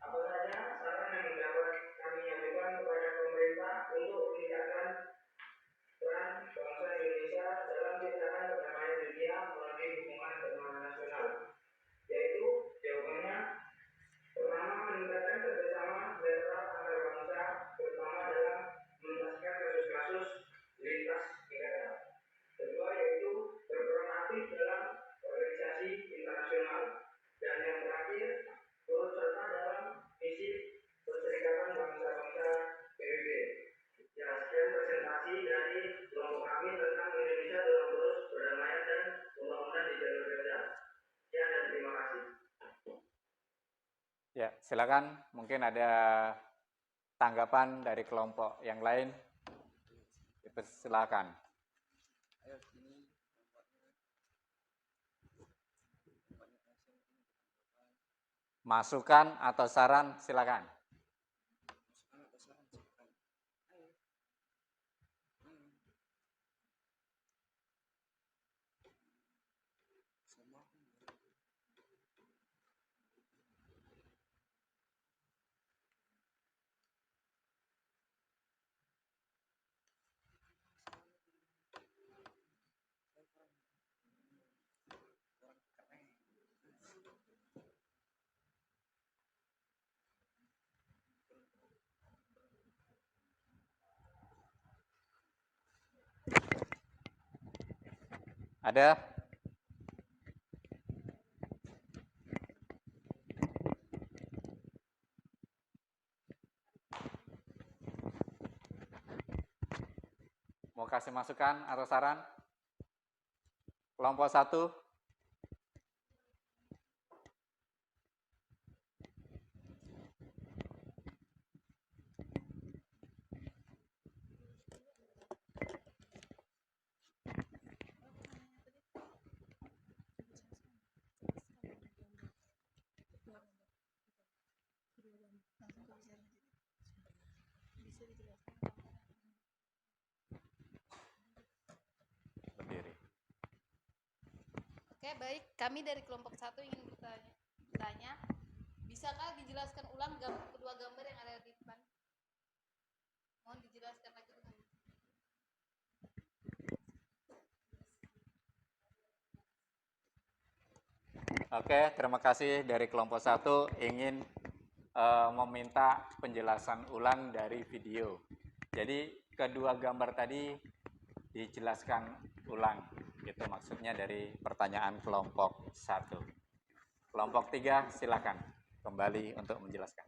Apa saja saran yang dapat kami ajukan kepada pemerintah untuk meningkatkan peran bangsa Indonesia dalam menciptakan perdamaian dunia melalui hubungan internasional? Yaitu jawabannya, pertama, meningkatkan kerjasama bilateral antar bangsa, terutama dalam menuntaskan kasus-kasus lintas negara. Kedua yaitu berperan aktif dalam organisasi internasional. Dan yang terakhir, turut serta dalam misi Perserikatan Bangsa-Bangsa PBB. Ya, sekian presentasi dari kelompok kami tentang Indonesia dalam terus perdamaian dan pembangunan di jalur Gaza. Sekian dan terima kasih. Ya, silakan. Mungkin ada tanggapan dari kelompok yang lain. Silakan. Masukan atau saran, silakan. Ada? Mau kasih masukan atau saran? Kelompok 1. Berdiri. Oke, baik. Kami dari kelompok 1 ingin bertanya, bisakah dijelaskan ulang kedua gambar yang ada di depan? Mohon dijelaskan lagi dengan Oke, terima kasih dari kelompok 1 ingin meminta penjelasan ulang dari video. Jadi kedua gambar tadi dijelaskan ulang. Itu maksudnya dari pertanyaan kelompok 1. Kelompok 3 silakan kembali untuk menjelaskan.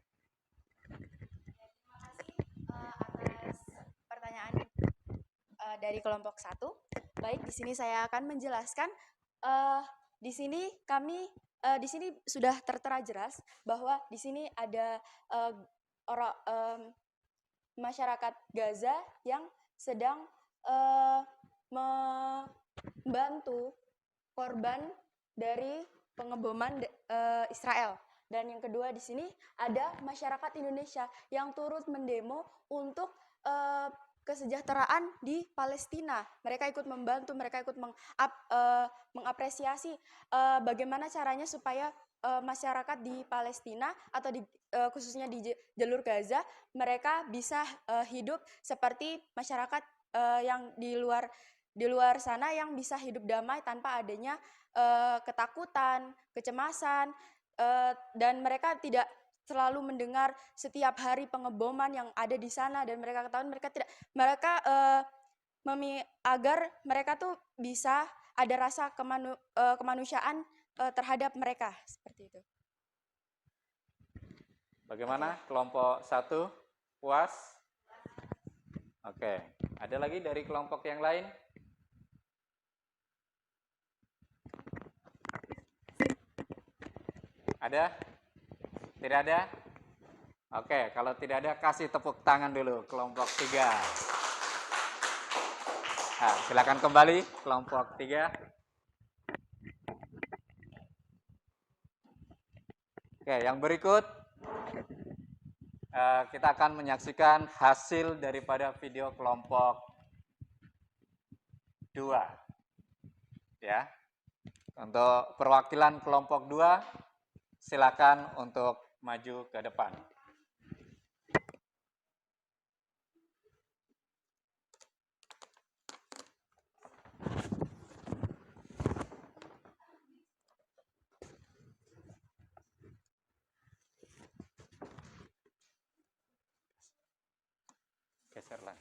Terima kasih atas pertanyaan dari kelompok 1. Baik, di sini saya akan menjelaskan. Di sini di sini sudah tertera jelas bahwa di sini ada masyarakat Gaza yang sedang membantu korban dari pengeboman Israel. Dan yang kedua di sini ada masyarakat Indonesia yang turut mendemo untuk kesejahteraan di Palestina. Mereka ikut membantu, mereka ikut mengapresiasi bagaimana caranya supaya masyarakat di Palestina atau khususnya di jalur Gaza mereka bisa hidup seperti masyarakat yang di luar sana yang bisa hidup damai tanpa adanya ketakutan, kecemasan, dan mereka tidak selalu mendengar setiap hari pengeboman yang ada di sana dan mereka ketahuan agar mereka tuh bisa ada rasa kemanusiaan terhadap mereka seperti itu. Bagaimana kelompok 1? Puas? Oke, ada lagi dari kelompok yang lain? Ada? Tidak ada? Oke, kalau tidak ada kasih tepuk tangan dulu kelompok 3. Nah, silakan kembali kelompok 3. Oke, yang berikut kita akan menyaksikan hasil daripada video kelompok 2. Ya. Untuk perwakilan kelompok 2, silakan untuk maju ke depan. Geserlah.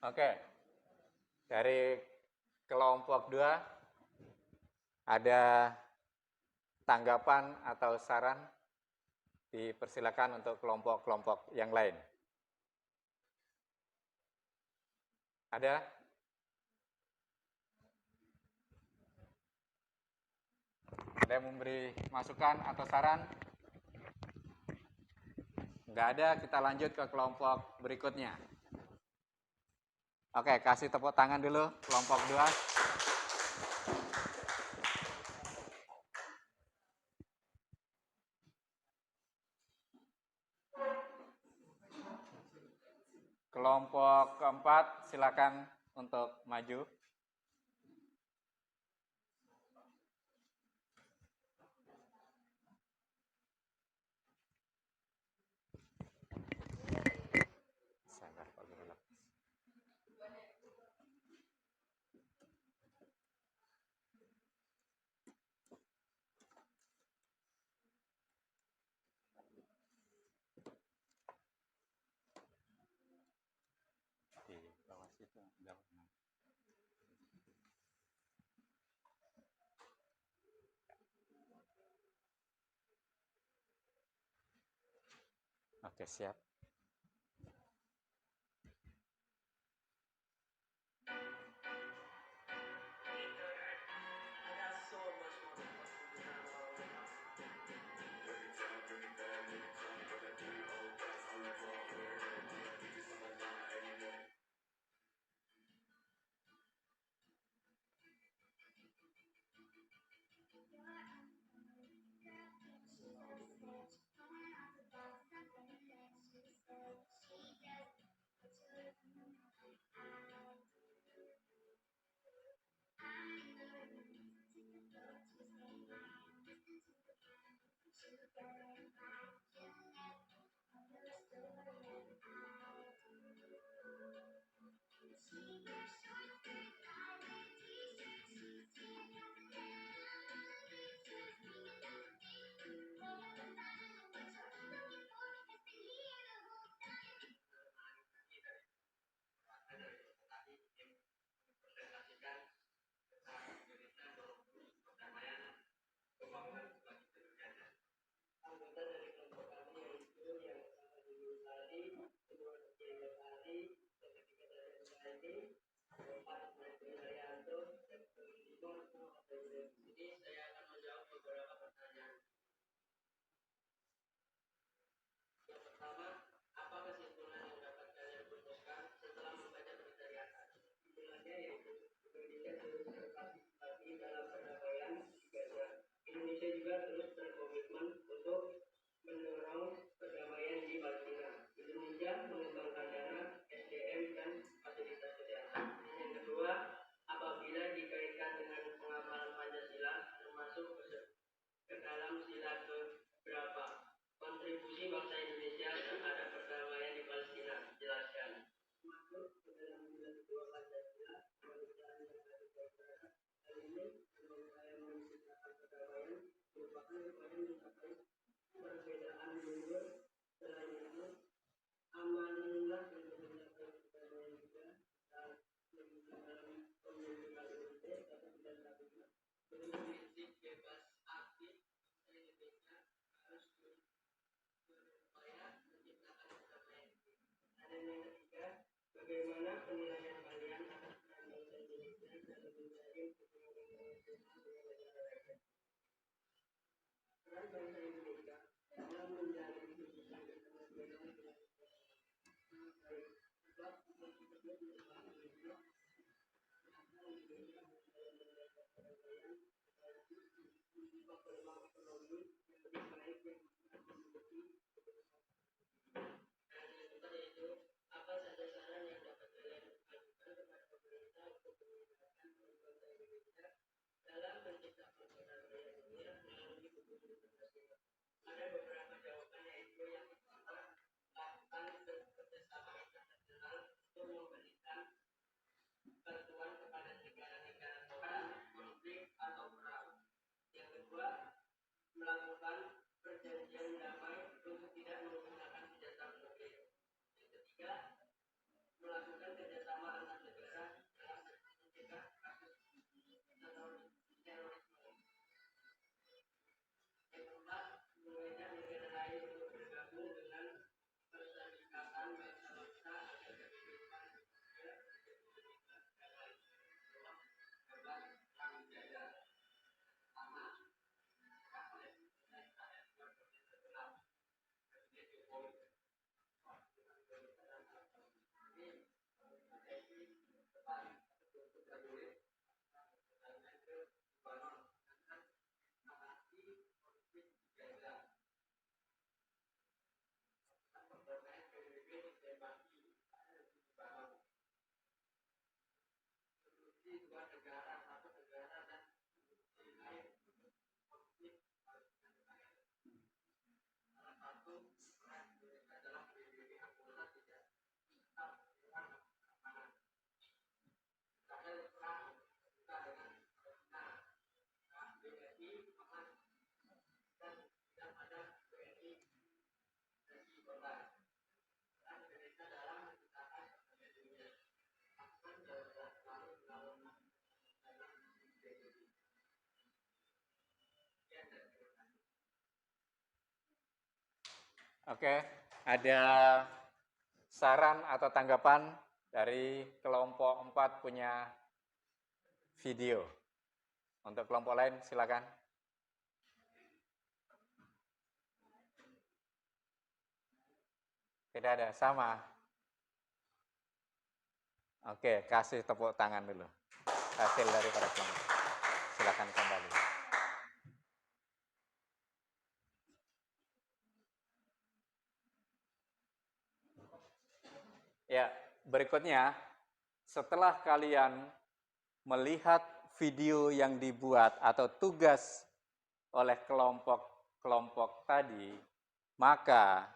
Oke, dari kelompok 2 ada tanggapan atau saran? Dipersilakan untuk kelompok-kelompok yang lain. Ada? Ada yang memberi masukan atau saran? Nggak ada, kita lanjut ke kelompok berikutnya. Oke, kasih tepuk tangan dulu kelompok 2. Kelompok keempat, silakan untuk maju. Sabar, Pak Guru. Di bawah situ, jauh. Oke, siap. Anggota dari kelompok kami yaitu yang pertama Ibu Sari, kedua Ibu Sari, yang ketiga dari Sari, keempat Ibu Haryanto, dan kelima Muhammad Ibrahim. Ini saya akan menjawab beberapa pertanyaan. Yang pertama, apa kesimpulan yang dapat kalian rumuskan setelah membaca berita di atas? Kesimpulannya yaitu Indonesia terus berpartisipasi dalam perdamaian di Gaza. Indonesia juga terus berkomitmen untuk mendorong perdamaian di Palestina. Indonesia mengembangkan dana, SDM, dan fasilitas kesehatan. Yang kedua, apabila dikaitkan dengan pengapalan Pancasila, termasuk ke dalam sila ke berapa? Kontribusi bangsa Indonesia terhadap perdamaian di Palestina. Jelaskan. Masuk ke dalam sila kedua Pancasila, kemanusiaan dan keadilan. Hal ini upaya menciptakan perdamaian merupakan upaya mencapai perbedaan mundur. Selain itu, amanillah untuk mencapai perdamaian juga dan dalam pembentukan Indonesia dapat tidak dilakukan. Menurut prinsip bebas aktif, Indonesia harus berupaya menciptakan perdamaian. Dan yang ketiga, bagaimana penilaian kalian atas peran bangsa Indonesia dalam mencari kepentingan nasional dengan negara lain? Peran bangsa Indonesia dalam menjalin hubungan internasional dengan baik, sebab hubungan tersebut merupakan bentuk Indonesia dalam menjaga perdamaian sekaligus untuk peluang ekonomi yang lebih baik yang akan memiliki kebebasan. Dan yang keempat yaitu apa saja saran yang dapat kalian ajukan kepada pemerintah untuk meningkatkan peran bangsa Indonesia dalam menciptakan perdamaian dunia melalui hubungan internasional. Ada beberapa jawaban yaitu yang pertama, lakukan kerjasama internasional untuk memberikan bantuan kepada negara-negara korban, konflik atau perang. Yang kedua, melakukan perjanjian damai untuk tidak menggunakan senjata nuklir. Yang ketiga, melakukan kerjasama Oke, ada saran atau tanggapan dari kelompok 4 punya video. Untuk kelompok lain silakan. Tidak ada, sama. Oke, kasih tepuk tangan dulu. Hasil daripada kelompok. Silakan kembali. Ya, berikutnya setelah kalian melihat video yang dibuat atau tugas oleh kelompok-kelompok tadi, maka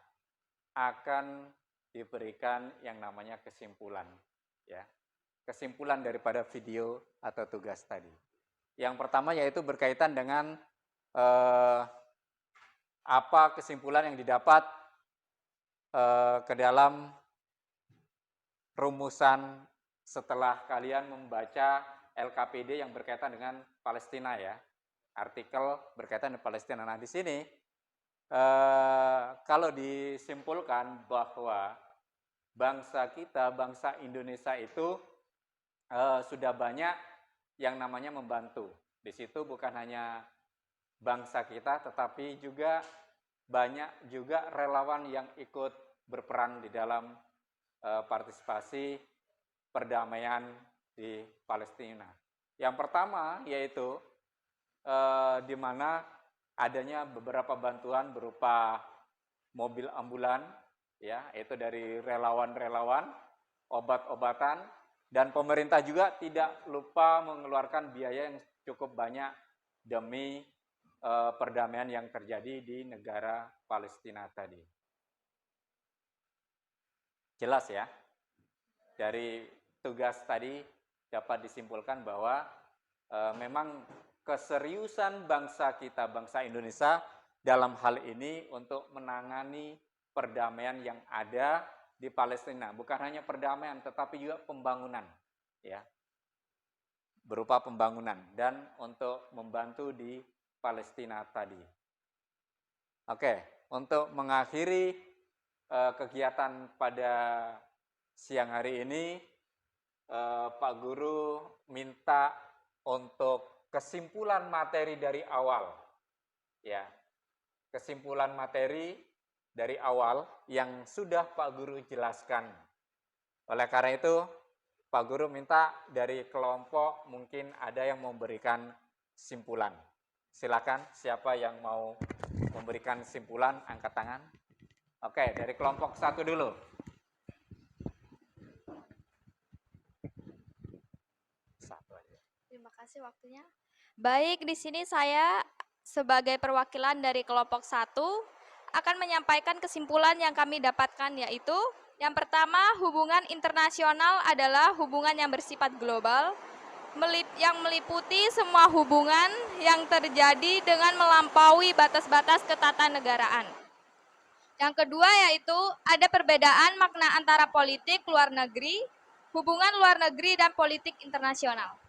akan diberikan yang namanya kesimpulan, ya. Kesimpulan daripada video atau tugas tadi. Yang pertama yaitu berkaitan dengan apa kesimpulan yang didapat ke dalam rumusan setelah kalian membaca LKPD yang berkaitan dengan Palestina, ya. Artikel berkaitan dengan Palestina. Nah, di sini kalau disimpulkan bahwa bangsa kita, bangsa Indonesia itu sudah banyak yang namanya membantu. Di situ bukan hanya bangsa kita, tetapi juga banyak juga relawan yang ikut berperan di dalam partisipasi perdamaian di Palestina. Yang pertama yaitu di mana adanya beberapa bantuan berupa mobil ambulan, ya, itu dari relawan-relawan, obat-obatan, dan pemerintah juga tidak lupa mengeluarkan biaya yang cukup banyak demi perdamaian yang terjadi di negara Palestina tadi. Jelas ya, dari tugas tadi dapat disimpulkan bahwa memang keseriusan bangsa kita, bangsa Indonesia dalam hal ini untuk menangani perdamaian yang ada di Palestina. Bukan hanya perdamaian, tetapi juga pembangunan, ya, berupa pembangunan dan untuk membantu di Palestina tadi. Oke, untuk mengakhiri kegiatan pada siang hari ini, Pak Guru minta untuk kesimpulan materi dari awal, ya, kesimpulan materi dari awal yang sudah Pak Guru jelaskan. Oleh karena itu, Pak Guru minta dari kelompok mungkin ada yang memberikan simpulan. Silakan, siapa yang mau memberikan simpulan, angkat tangan. Oke, dari kelompok 1 dulu. Terima kasih waktunya. Baik, di sini saya sebagai perwakilan dari kelompok 1 akan menyampaikan kesimpulan yang kami dapatkan, yaitu yang pertama, hubungan internasional adalah hubungan yang bersifat global, yang meliputi semua hubungan yang terjadi dengan melampaui batas-batas ketatanegaraan. Yang kedua yaitu ada perbedaan makna antara politik luar negeri, hubungan luar negeri, dan politik internasional.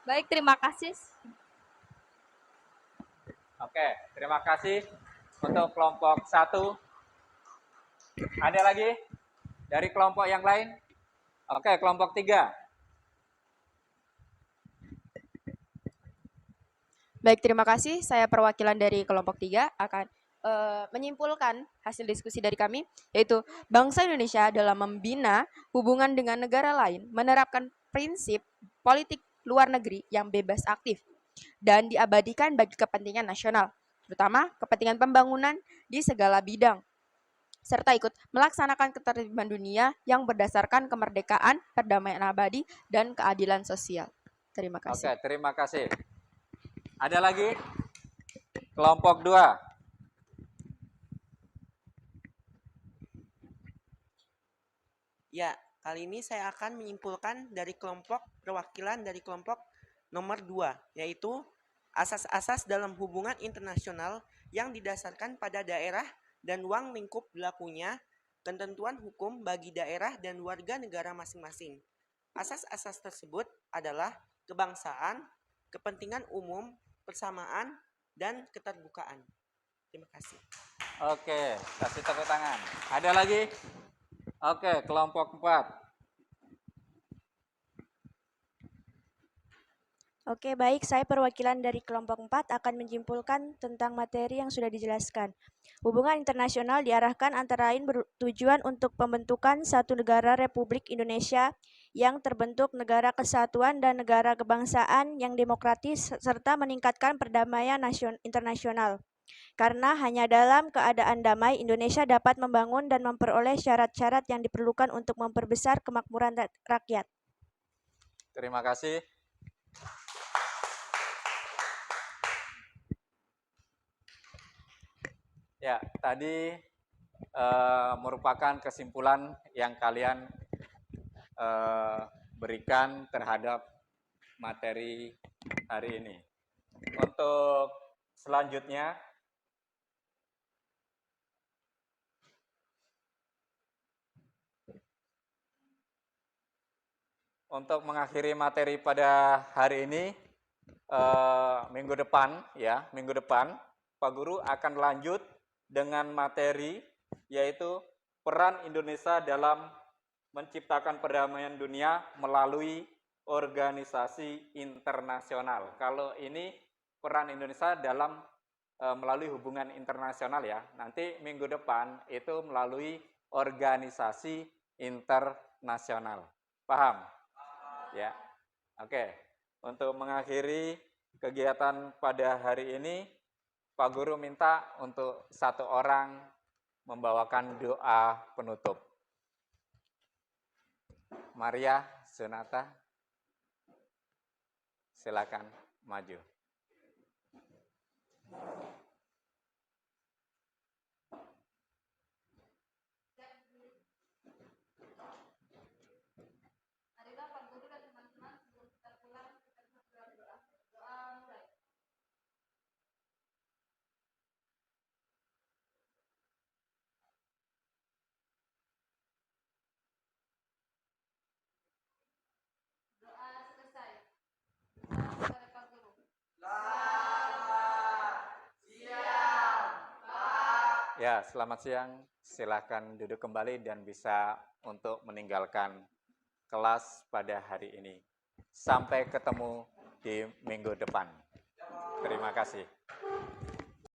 Baik, terima kasih. Oke, terima kasih untuk kelompok 1. Ada lagi dari kelompok yang lain? Oke, kelompok 3. Baik, terima kasih. Saya perwakilan dari kelompok 3 akan menyimpulkan hasil diskusi dari kami, yaitu bangsa Indonesia dalam membina hubungan dengan negara lain menerapkan prinsip politik luar negeri yang bebas aktif dan diabadikan bagi kepentingan nasional, terutama kepentingan pembangunan di segala bidang, serta ikut melaksanakan ketertiban dunia yang berdasarkan kemerdekaan, perdamaian abadi, dan keadilan sosial. Terima kasih. Oke, terima kasih. Ada lagi? Kelompok 2. Ya, kali ini saya akan menyimpulkan dari perwakilan dari kelompok nomor 2, yaitu asas-asas dalam hubungan internasional yang didasarkan pada daerah dan ruang lingkup berlakunya ketentuan hukum bagi daerah dan warga negara masing-masing. Asas-asas tersebut adalah kebangsaan, kepentingan umum, persamaan, dan keterbukaan. Terima kasih. Oke, kasih tepuk tangan. Ada lagi? Oke, kelompok 4. Oke, baik. Saya perwakilan dari kelompok 4 akan menyimpulkan tentang materi yang sudah dijelaskan. Hubungan internasional diarahkan antara lain bertujuan untuk pembentukan satu negara Republik Indonesia yang terbentuk negara kesatuan dan negara kebangsaan yang demokratis serta meningkatkan perdamaian internasional. Karena hanya dalam keadaan damai Indonesia dapat membangun dan memperoleh syarat-syarat yang diperlukan untuk memperbesar kemakmuran rakyat. Terima kasih. Ya, tadi merupakan kesimpulan yang kalian berikan terhadap materi hari ini. Untuk selanjutnya, untuk mengakhiri materi pada hari ini, minggu depan Pak Guru akan lanjut dengan materi yaitu peran Indonesia dalam menciptakan perdamaian dunia melalui organisasi internasional. Kalau ini peran Indonesia dalam melalui hubungan internasional ya. Nanti minggu depan itu melalui organisasi internasional. Paham? Ya. Oke. Untuk mengakhiri kegiatan pada hari ini, Pak Guru minta untuk satu orang membawakan doa penutup. Maria Sunata, silakan maju. Marilah Pak Guru dan teman-teman sebelum kita pulang kita berdoa. Doa mulai. Doa selesai. Salam kepada Pak Guru. Ya, selamat siang. Silakan duduk kembali dan bisa untuk meninggalkan kelas pada hari ini. Sampai ketemu di minggu depan. Terima kasih.